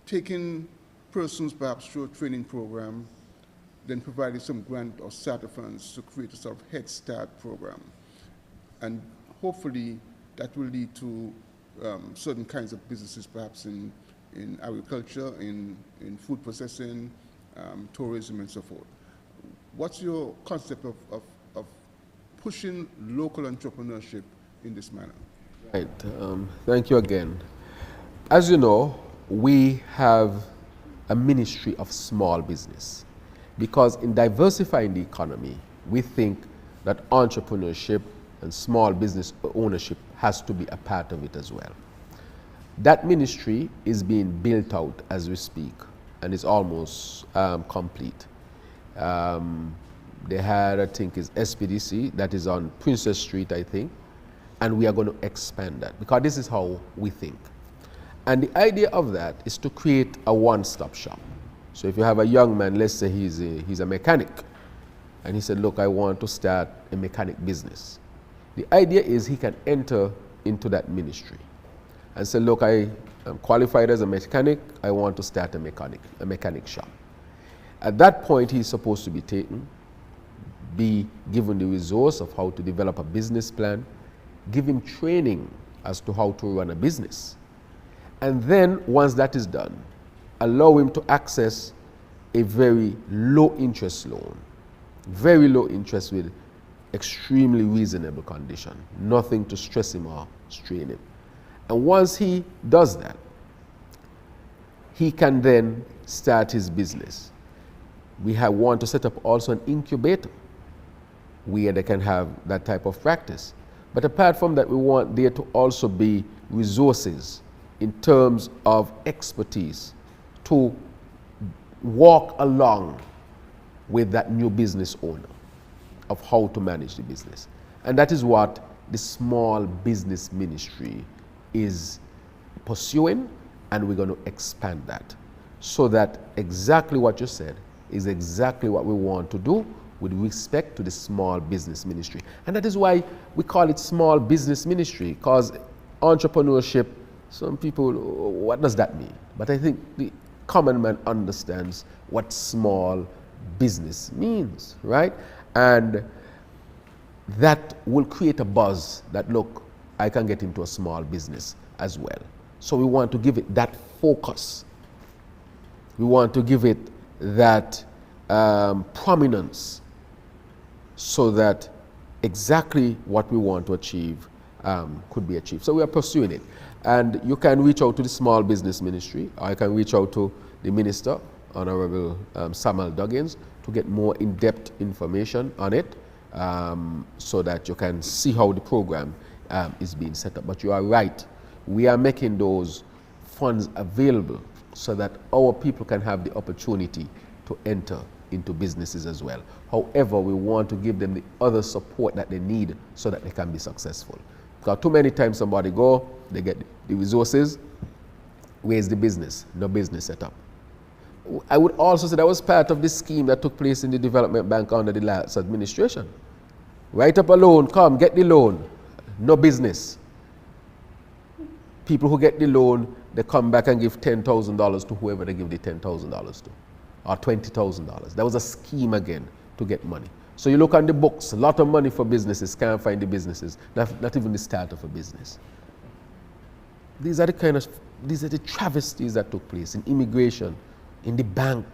taking persons perhaps through a training program, then providing some grant or SATA funds to create a sort of Head Start program. And hopefully that will lead to certain kinds of businesses perhaps in in agriculture, in food processing, tourism, and so forth. What's your concept of pushing local entrepreneurship in this manner? Right. Thank you again. As you know, we have a ministry of small business because in diversifying the economy, we think that entrepreneurship and small business ownership has to be a part of it as well. That ministry is being built out as we speak and is almost complete. They had, I think, is SPDC that is on Princess Street, I think, and we are going to expand that because this is how we think. And the idea of that is to create a one-stop shop. So if you have a young man, let's say he's a mechanic, and he said, look, I want to start a mechanic business. The idea is he can enter into that ministry and say, look, I am qualified as a mechanic, I want to start a mechanic shop. At that point, he's supposed to be taken, be given the resource of how to develop a business plan, give him training as to how to run a business. And then once that is done, allow him to access a very low interest loan, very low interest with extremely reasonable condition, nothing to stress him or strain him. And once he does that, he can then start his business. We want to set up also an incubator where they can have that type of practice. But apart from that, we want there to also be resources in terms of expertise to walk along with that new business owner of how to manage the business. And that is what the small business ministry is pursuing, and we're going to expand that so that exactly what you said is exactly what we want to do with respect to the small business ministry. And that is why we call it small business ministry, because entrepreneurship, some people, what does that mean? But I think the common man understands what small business means, right? And that will create a buzz that, look, I can get into a small business as well. So we want to give it that focus. We want to give it that prominence so that exactly what we want to achieve could be achieved. So we are pursuing it. And you can reach out to the Small Business Ministry, or you can reach out to the Minister, Honorable Samuel Duggins, to get more in-depth information on it so that you can see how the program is being set up. But you are right. We are making those funds available so that our people can have the opportunity to enter into businesses as well. However, we want to give them the other support that they need so that they can be successful. Because too many times somebody go, they get the resources, where's the business? No business set up. I would also say that was part of the scheme that took place in the Development Bank under the last administration. Write up a loan, come, get the loan. No business. People who get the loan, they come back and give $10,000 to whoever they give the $10,000 to, or $20,000. That was a scheme again to get money. So you look on the books, a lot of money for businesses, can't find the businesses, not even the start of a business. These are the travesties that took place in immigration, in the bank.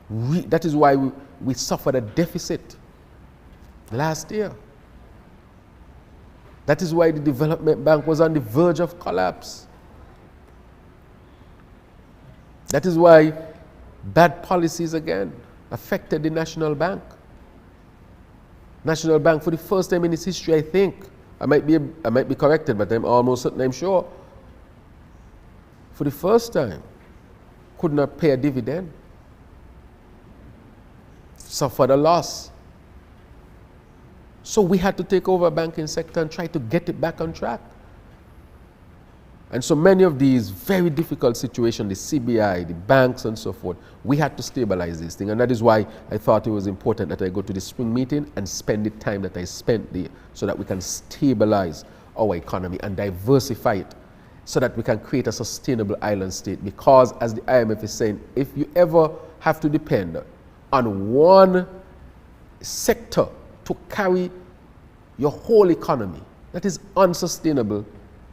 That is why we suffered a deficit last year. That is why the Development Bank was on the verge of collapse. That is why bad policies again affected the National Bank. National Bank, for the first time in its history, I think, I might be corrected, but I'm almost certain, I'm sure, for the first time, could not pay a dividend, suffered a loss. So we had to take over a banking sector and try to get it back on track. And so many of these very difficult situations, the CBI, the banks and so forth, we had to stabilize this thing. And that is why I thought it was important that I go to the spring meeting and spend the time that I spent there so that we can stabilize our economy and diversify it so that we can create a sustainable island state. Because as the IMF is saying, if you ever have to depend on one sector to carry your whole economy, that is unsustainable,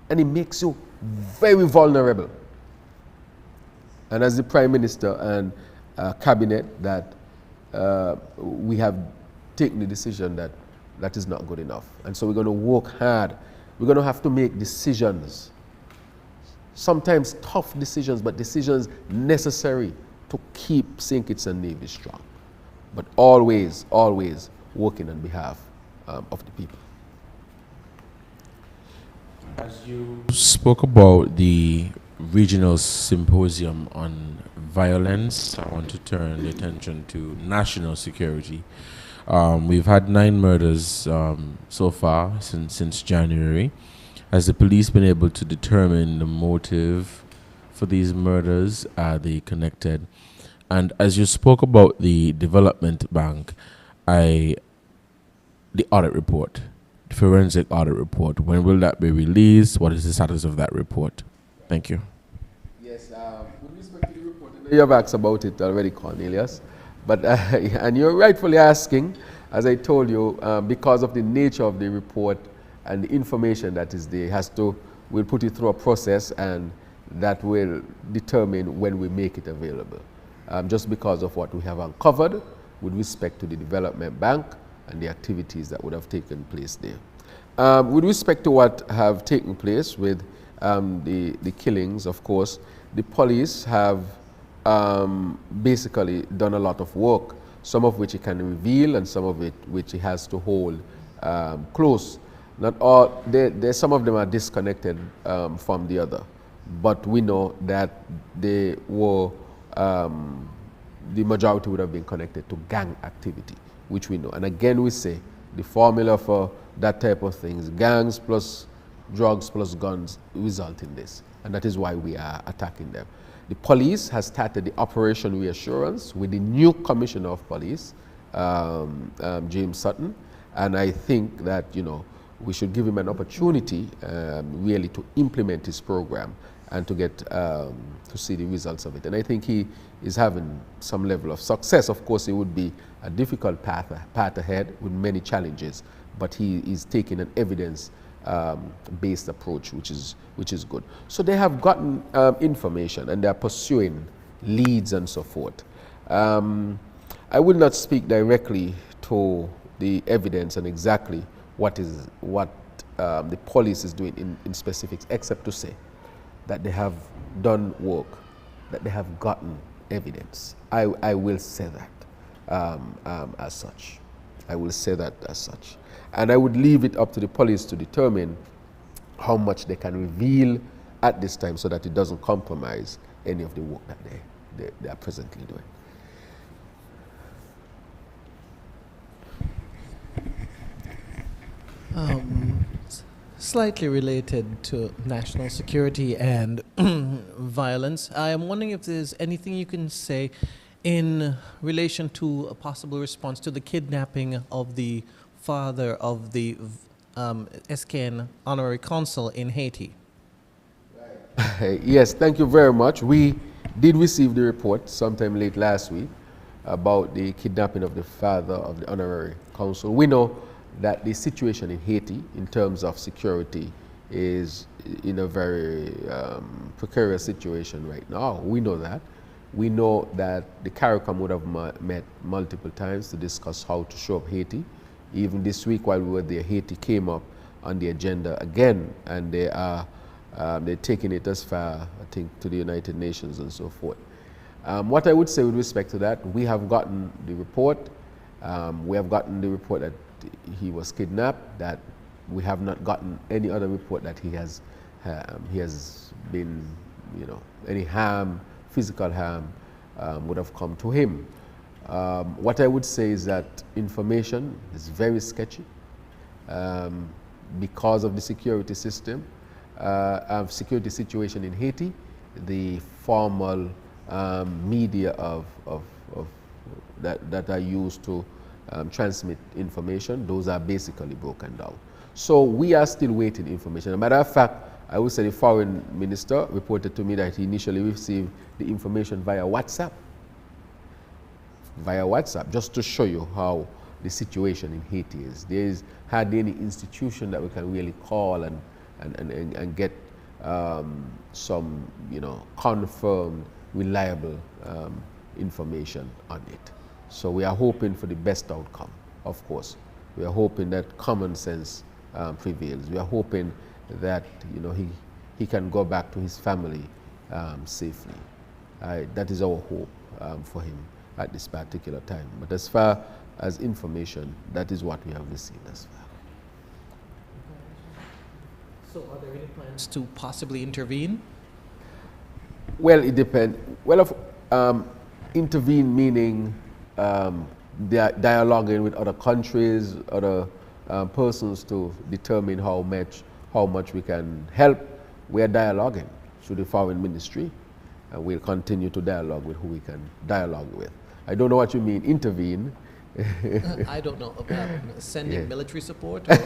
and it makes you very vulnerable. And as the Prime Minister and Cabinet, that we have taken the decision that that is not good enough. And so we're going to work hard. We're going to have to make decisions, sometimes tough decisions, but decisions necessary to keep St. Kitts and Nevis strong. But always, always working on behalf of the people. As you spoke about the regional symposium on violence, I want to turn the attention to national security. We've had 9 murders so far since January. Has the police been able to determine the motive for these murders? Are they connected? And as you spoke about the development bank, the audit report, the forensic audit report, when will that be released? What is the status of that report? Thank you. Yes, with respect to the report, you have asked about it already, Cornelius. But, and you're rightfully asking, as I told you, because of the nature of the report and the information that is there, we'll put it through a process, and that will determine when we make it available. Just because of what we have uncovered with respect to the development bank and the activities that would have taken place there. With respect to what have taken place with the killings, of course, the police have basically done a lot of work, some of which it can reveal and some of it which it has to hold close. Not all, some of them are disconnected from the other, but we know that they were, the majority would have been connected to gang activity, which we know. And again, we say the formula for that type of things, gangs plus drugs plus guns, result in this. And that is why we are attacking them. The police has started the Operation Reassurance with the new Commissioner of Police, James Sutton. And I think that, you know, we should give him an opportunity really to implement his program and to get to see the results of it. And I think he is having some level of success. Of course, it would be a difficult path ahead with many challenges, but he is taking an evidence-based approach, which is good. So they have gotten information and they are pursuing leads and so forth. I will not speak directly to the evidence and exactly what the police is doing in specifics, except to say that they have done work, that they have gotten evidence. I will say that as such. I will say that as such. And I would leave it up to the police to determine how much they can reveal at this time so that it doesn't compromise any of the work that they are presently doing. Slightly related to national security and violence, I am wondering if there's anything you can say in relation to a possible response to the kidnapping of the father of the SKN honorary consul in Haiti. Yes, thank you very much. We did receive the report sometime late last week about the kidnapping of the father of the honorary consul. We know that the situation in Haiti in terms of security is in a very precarious situation right now. We know that. We know that the CARICOM would have met multiple times to discuss how to show up Haiti. Even this week while we were there, Haiti came up on the agenda again, and they're taking it as far, I think, to the United Nations and so forth. What I would say with respect to that, we have gotten the report. We have gotten the report that he was kidnapped, that we have not gotten any other report that he has been, you know, any harm, physical harm would have come to him. What I would say is that information is very sketchy because of the security system, security situation in Haiti. The formal media that are used to transmit information, those are basically broken down. So we are still waiting information. As a matter of fact, I would say the foreign minister reported to me that he initially received the information via WhatsApp. Just to show you how the situation in Haiti is. There is hardly any institution that we can really call and get some, confirmed, reliable information on it. So we are hoping for the best outcome, of course. We are hoping that common sense prevails. We are hoping that, he can go back to his family safely. That is our hope for him at this particular time. But as far as information, that is what we have received as far. So are there any plans to possibly intervene? Well, it depends. Well, intervene meaning dialoguing with other countries, other persons to determine how much we can help. We are dialoguing through the foreign ministry, and we'll continue to dialogue with who we can dialogue with. I don't know what you mean, intervene. I don't know about sending military support or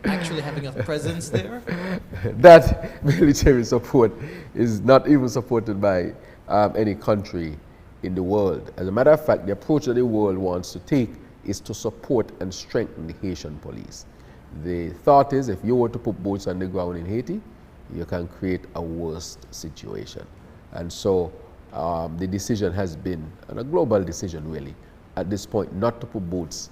actually having a presence there. That military support is not even supported by any country in the world. As a matter of fact, the approach that the world wants to take is to support and strengthen the Haitian police. The thought is, if you were to put boots on the ground in Haiti, you can create a worse situation. And so the decision has been, and a global decision really, at this point, not to put boots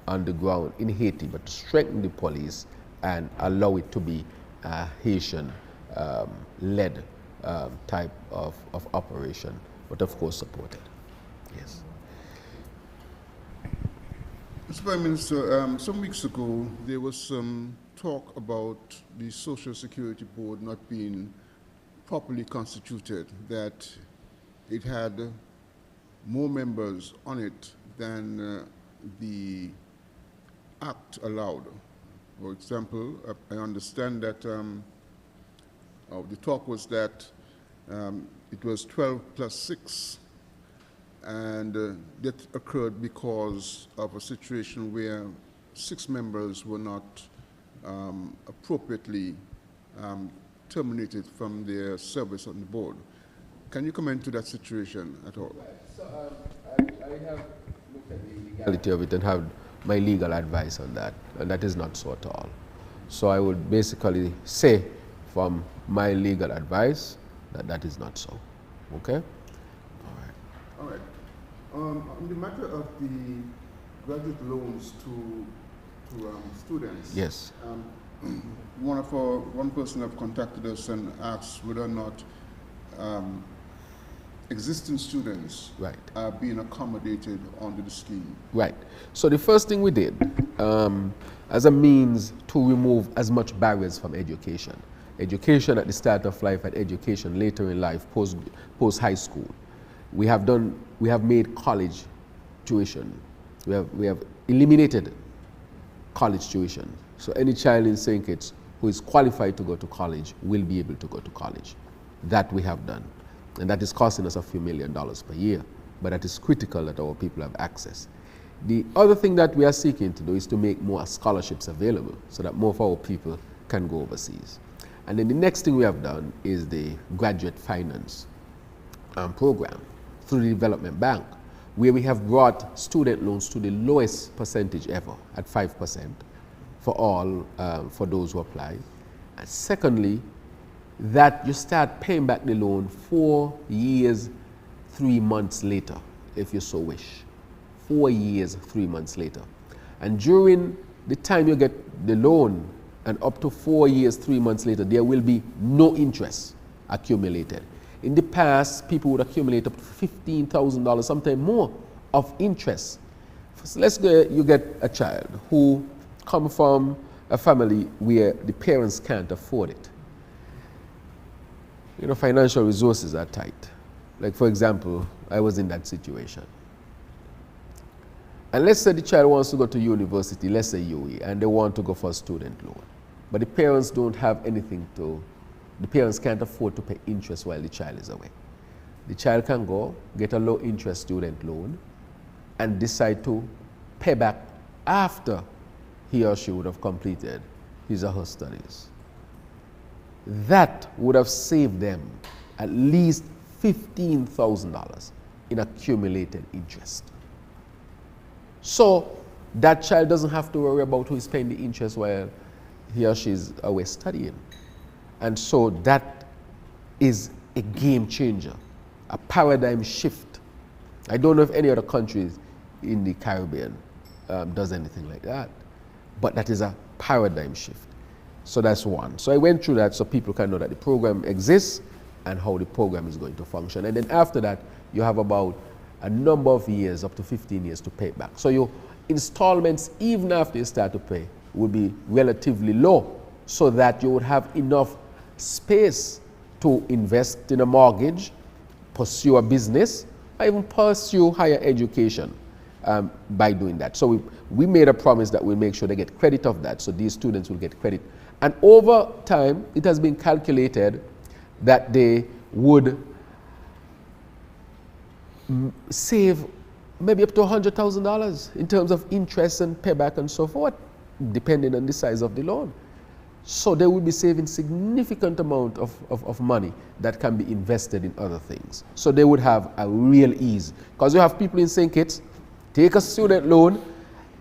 on the ground in Haiti, but to strengthen the police and allow it to be a Haitian-led type of operation, but of course supported. Yes. Mr. Prime Minister, some weeks ago, there was some talk about the Social Security Board not being properly constituted, that it had more members on it than the Act allowed. For example, I understand that the talk was that it was 12 plus 6, and that occurred because of a situation where 6 members were not appropriately terminated from their service on the board. Can you comment to that situation at all? So I have looked at the legality of it and have my legal advice on that, and that is not so at all. So I would basically say from my legal advice that that is not so. Okay? All right. On the matter of the graduate loans to students, yes. One person have contacted us and asked whether or not existing students are being accommodated under the scheme. Right. So the first thing we did, as a means to remove as much barriers from education. Education at the start of life and education later in life, post high school. We have made college tuition. We have eliminated college tuition. So any child in St. Kitts who is qualified to go to college will be able to go to college. That we have done. And that is costing us a few $1 million per year. But that is critical that our people have access. The other thing that we are seeking to do is to make more scholarships available so that more of our people can go overseas. And then the next thing we have done is the graduate finance program through the Development Bank, where we have brought student loans to the lowest percentage ever at 5% for all, for those who apply. And secondly, that you start paying back the loan 4 years, 3 months later, if you so wish. 4 years, 3 months later. And during the time you get the loan, and up to 4 years, 3 months later, there will be no interest accumulated. In the past, people would accumulate up to $15,000, sometimes more, of interest. So let's say you get a child who comes from a family where the parents can't afford it. You know, financial resources are tight. Like, for example, I was in that situation. And let's say the child wants to go to university, let's say UE, and they want to go for a student loan. But the parents don't have anything the parents can't afford to pay interest while the child is away. The child can go, get a low interest student loan, and decide to pay back after he or she would have completed his or her studies. That would have saved them at least $15,000 in accumulated interest. So that child doesn't have to worry about who is paying the interest while he or she is away studying. And so that is a game changer, a paradigm shift. I don't know if any other countries in the Caribbean does anything like that, but that is a paradigm shift. So that's one. So I went through that so people can know that the program exists and how the program is going to function. And then after that, you have about a number of years, up to 15 years, to pay it back. So your installments, even after you start to pay, will be relatively low, so that you would have enough space to invest in a mortgage, pursue a business, or even pursue higher education by doing that. So we made a promise that we'll make sure they get credit of that, so these students will get credit. And over time, it has been calculated that they would save maybe up to $100,000 in terms of interest and payback and so forth, depending on the size of the loan. So they will be saving significant amount of money that can be invested in other things. So they would have a real ease. Because you have people in St. Kitts, take a student loan,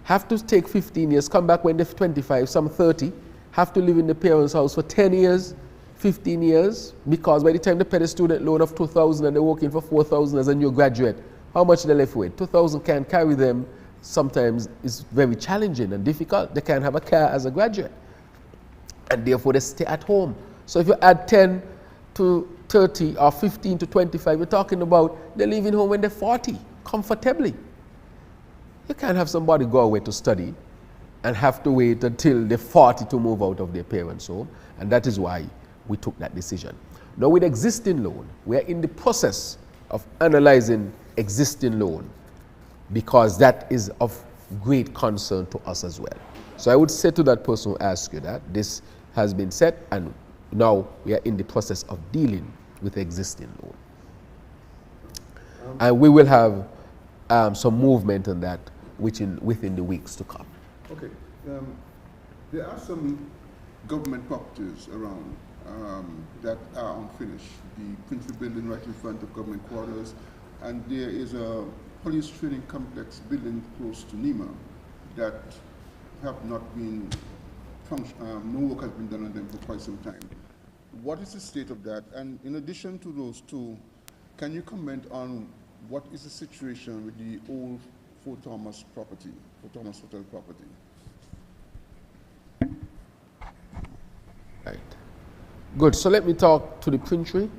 have to take 15 years, come back when they're 25, some 30, have to live in the parents' house for 10 years, 15 years, because by the time they pay the student loan of $2,000 and they're working for $4,000 as a new graduate, how much they left with? $2,000 can't carry them. Sometimes it's very challenging and difficult. They can't have a car as a graduate, and therefore they stay at home. So if you add 10 to 30 or 15 to 25, we're talking about they're leaving home when they're 40, comfortably. You can't have somebody go away to study and have to wait until they're 40 to move out of their parents' home, and that is why we took that decision. Now with existing loan, we are in the process of analyzing existing loan, because that is of great concern to us as well. So I would say to that person who asked you that, this has been set, and now we are in the process of dealing with existing loan. And we will have some movement on that within the weeks to come. Okay. There are some government properties around that are unfinished. The Princely building right in front of government quarters, and there is a police training complex building close to Nima that have not been no work has been done on them for quite some time. What is the state of that? And in addition to those two, can you comment on what is the situation with the old Fort Thomas property, Fort Thomas Hotel property? Right. Good. So let me talk to the Printry.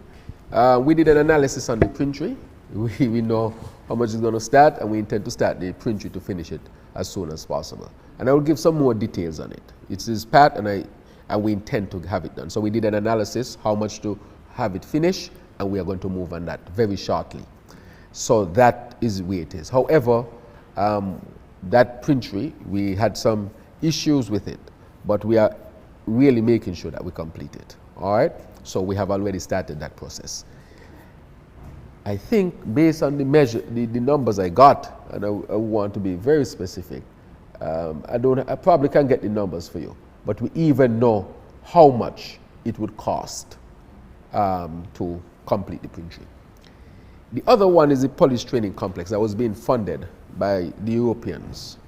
We did an analysis on the Printry. We know how much it's going to start, and we intend to start the Printry to finish it as soon as possible. And I will give some more details on it. It's his part, and we intend to have it done. So we did an analysis, how much to have it finished, and we are going to move on that very shortly. So that is where it is. However, that Printry, we had some issues with it, but we are really making sure that we complete it. All right? So we have already started that process. I think based on the numbers I got, and I want to be very specific, I probably can't get the numbers for you, but we even know how much it would cost to complete the Printry. The other one is the police training complex that was being funded by the Europeans.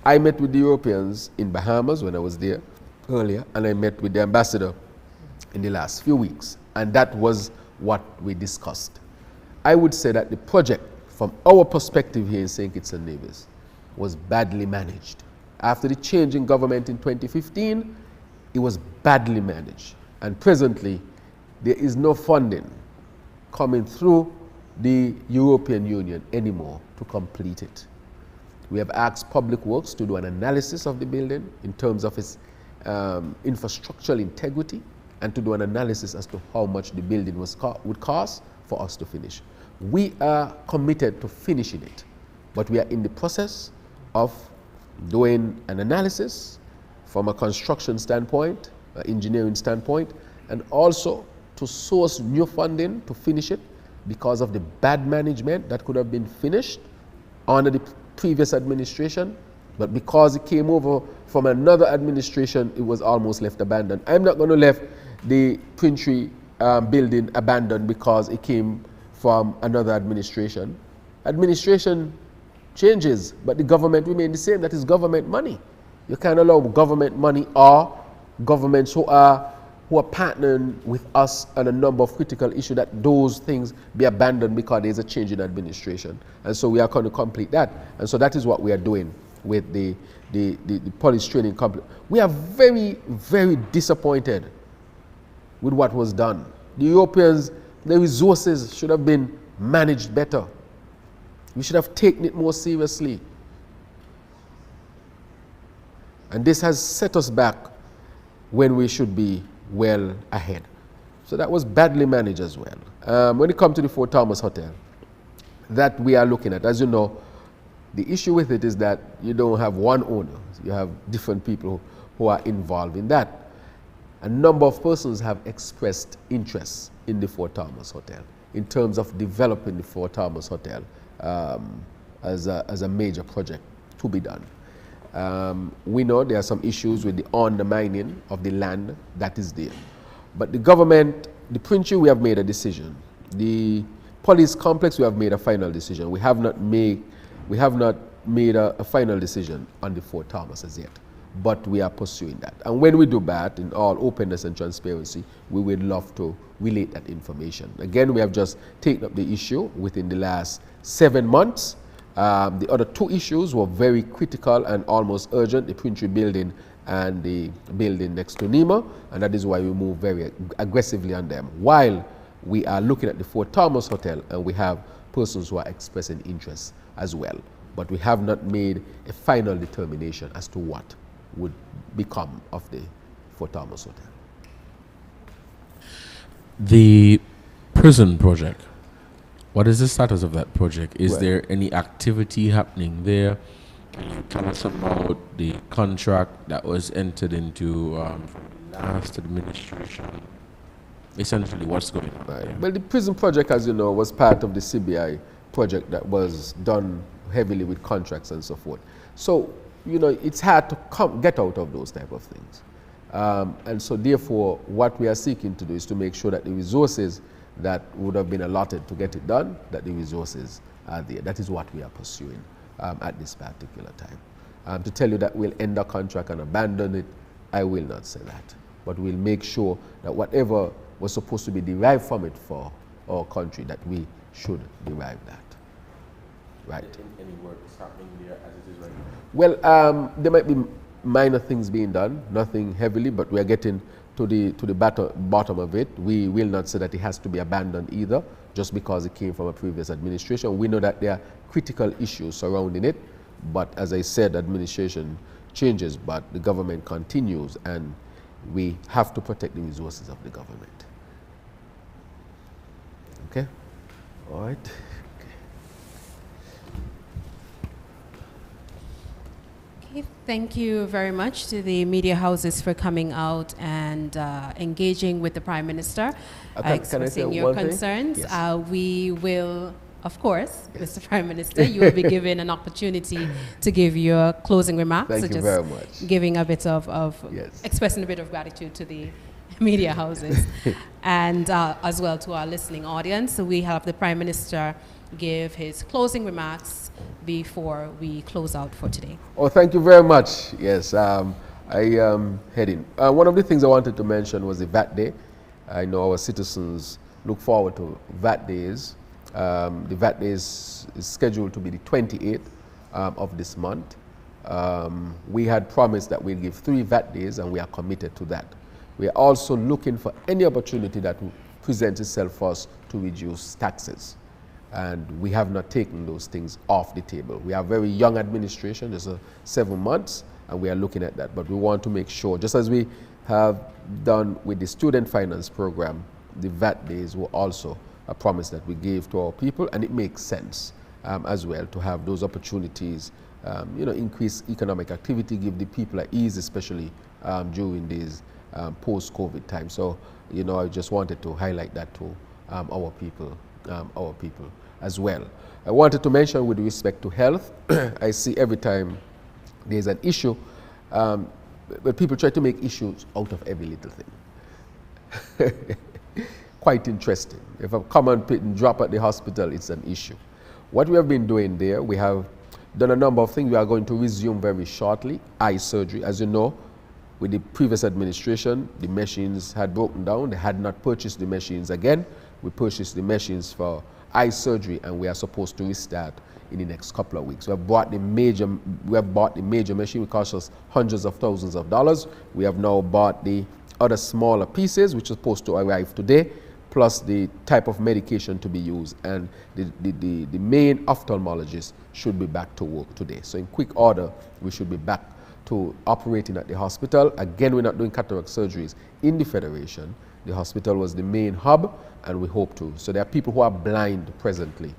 I met with the Europeans in Bahamas when I was there earlier, and I met with the ambassador in the last few weeks, and that was what we discussed. I would say that the project, from our perspective here in St. Kitts and Nevis, was badly managed. After the change in government in 2015, it was badly managed, and presently there is no funding coming through the European Union anymore to complete it. We have asked Public Works to do an analysis of the building in terms of its infrastructural integrity, and to do an analysis as to how much the building would cost for us to finish. We are committed to finishing it, but we are in the process of doing an analysis from a construction standpoint, engineering standpoint, and also to source new funding to finish it because of the bad management that could have been finished under the previous administration, but because it came over from another administration, it was almost left abandoned. I'm not going to leave the Printry building abandoned because it came from another administration. Administration changes, but the government remains the same. That is government money. You can't allow government money or governments who are who are partnering with us on a number of critical issues, that those things be abandoned because there's a change in administration. And so we are going to complete that. And so that is what we are doing with the police training complex. We are very, very disappointed with what was done. The Europeans, the resources should have been managed better. We should have taken it more seriously. And this has set us back when we should be well ahead. So that was badly managed as well. When it comes to the Fort Thomas Hotel, that we are looking at, as you know, the issue with it is that you don't have one owner. You have different people who are involved in that. A number of persons have expressed interest in the Fort Thomas Hotel in terms of developing the Fort Thomas Hotel as a major project to be done. We know there are some issues with the undermining of the land that is there. But the government, the Prince, we have made a decision. The police complex, we have made a final decision. We have not made a final decision on the Fort Thomas as yet. But we are pursuing that. And when we do that, in all openness and transparency, we would love to relate that information. Again, we have just taken up the issue within the last 7 months. The other two issues were very critical and almost urgent, the Printry building and the building next to NEMA, and that is why we move very aggressively on them. While we are looking at the Fort Thomas Hotel, and we have persons who are expressing interest as well. But we have not made a final determination as to what would become of the Fort Thomas Hotel. The prison project. What is the status of that project? Is there any activity happening there? Can you tell us about the contract that was entered into from the last administration? Essentially, what's going on there? Well, the prison project, as you know, was part of the CBI project that was done heavily with contracts and so forth. So, you know, it's hard to get out of those type of things. And so, therefore, what we are seeking to do is to make sure that the resources that would have been allotted to get it done, that the resources are there. That is what we are pursuing at this particular time. To tell you that we'll end a contract and abandon it, I will not say that. But we'll make sure that whatever was supposed to be derived from it for our country, that we should derive that. Right. Any work is happening there as it is right now? Well, there might be minor things being done, nothing heavily, but we are getting to the bottom of it. We will not say that it has to be abandoned either, just because it came from a previous administration. We know that there are critical issues surrounding it, but as I said, administration changes, but the government continues, and we have to protect the resources of the government. Okay? All right. Thank you very much to the media houses for coming out and engaging with the Prime Minister, expressing your concerns. Yes. We will, of course, yes. Mr. Prime Minister, you will be given an opportunity to give your closing remarks. Thank you very much. Giving a bit of yes. Expressing a bit of gratitude to the media houses and as well to our listening audience. So we have the Prime Minister give his closing remarks before we close out for today. Oh, thank you very much. Yes, I am heading. One of the things I wanted to mention was the VAT Day. I know our citizens look forward to VAT Days. The VAT Day is scheduled to be the 28th of this month. We had promised that we'll give 3 VAT Days, and we are committed to that. We are also looking for any opportunity that will present itself for us to reduce taxes. And we have not taken those things off the table. We are a very young administration, just 7 months, and we are looking at that. But we want to make sure, just as we have done with the student finance program, the VAT Days were also a promise that we gave to our people, and it makes sense as well to have those opportunities, you know, increase economic activity, give the people at ease, especially during these post-COVID times. So, you know, I just wanted to highlight that to our people as well. I wanted to mention with respect to health, I see every time there's an issue, but people try to make issues out of every little thing. Quite interesting. If a common pit and drop at the hospital, it's an issue. What we have been doing there, we have done a number of things. We are going to resume very shortly eye surgery. As you know, With the previous administration, the machines had broken down. They had not purchased the machines again. We purchased the machines for eye surgery, and we are supposed to restart in the next couple of weeks. We have bought the major machine, which cost us hundreds of thousands of dollars. We have now bought the other smaller pieces, which are supposed to arrive today, plus the type of medication to be used, and the main ophthalmologist should be back to work today. So in quick order, we should be back to operating at the hospital. Again, we're not doing cataract surgeries in the Federation. The hospital was the main hub, and we hope to. So there are people who are blind presently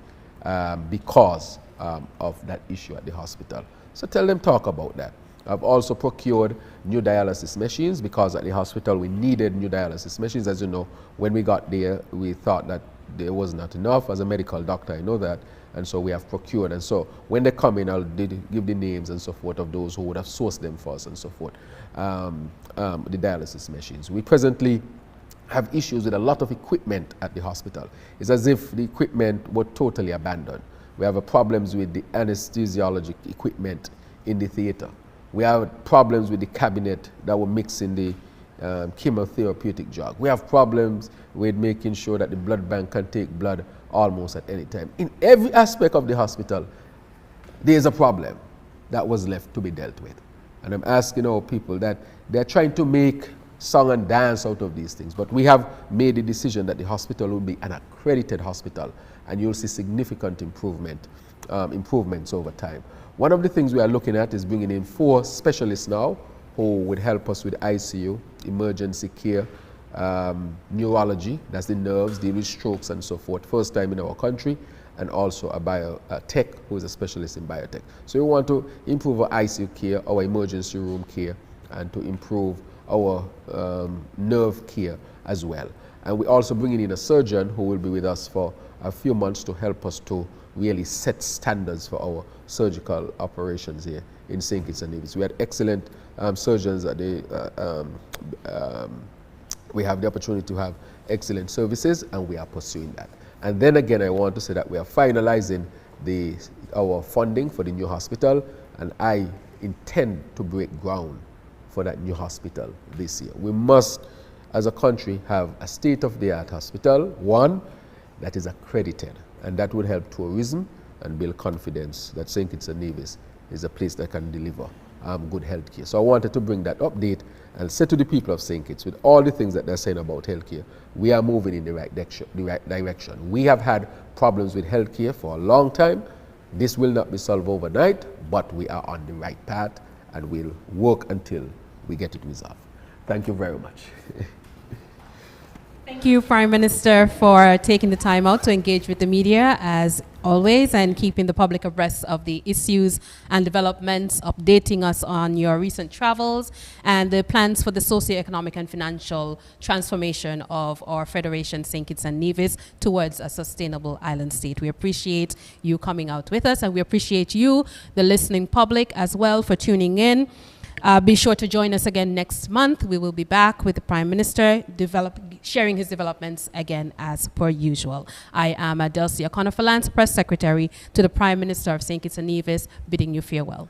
because of that issue at the hospital. So tell them, talk about that. I've also procured new dialysis machines because at the hospital we needed new dialysis machines. As you know, when we got there, we thought that there was not enough. As a medical doctor, I know that. And so we have procured. And so when they come in, I'll give the names and so forth of those who would have sourced them for us and so forth, the dialysis machines. We presently have issues with a lot of equipment at the hospital. It's as if the equipment were totally abandoned. We have problems with the anesthesiologic equipment in the theater. We have problems with the cabinet that were mixing the chemotherapeutic drug. We have problems with making sure that the blood bank can take blood almost at any time. In every aspect of the hospital, there is a problem that was left to be dealt with. And I'm asking our people that they're trying to make song and dance out of these things, but we have made the decision that the hospital will be an accredited hospital, and you'll see significant improvements over time. One of the things we are looking at is bringing in 4 specialists now who would help us with ICU, emergency care, neurology, that's the nerves, deal with strokes and so forth, first time in our country, and also a biotech who is a specialist in biotech. So we want to improve our ICU care, our emergency room care, and to improve our nerve care as well. And we're also bringing in a surgeon who will be with us for a few months to help us to really set standards for our surgical operations here in St. Kitts and Nevis. We had excellent surgeons at the, we have the opportunity to have excellent services, and we are pursuing that. And then again, I want to say that we are finalizing our funding for the new hospital, and I intend to break ground for that new hospital this year. We must, as a country, have a state-of-the-art hospital, one that is accredited, and that will help tourism and build confidence that St. Kitts and Nevis is a place that can deliver good health care. So I wanted to bring that update and say to the people of St. Kitts, with all the things that they're saying about healthcare, we are moving in the right direction. We have had problems with healthcare for a long time. This will not be solved overnight, but we are on the right path, and we'll work until we get it resolved. Thank you very much. Thank you, Prime Minister, for taking the time out to engage with the media, as always, and keeping the public abreast of the issues and developments, updating us on your recent travels and the plans for the socio-economic and financial transformation of our Federation, St. Kitts and Nevis, towards a sustainable island state. We appreciate you coming out with us, and we appreciate you, the listening public, as well, for tuning in. Be sure to join us again next month. We will be back with the Prime Minister sharing his developments again as per usual. I am Adelcia O'Connor-Falance, Press Secretary to the Prime Minister of St. Kitts and Nevis, bidding you farewell.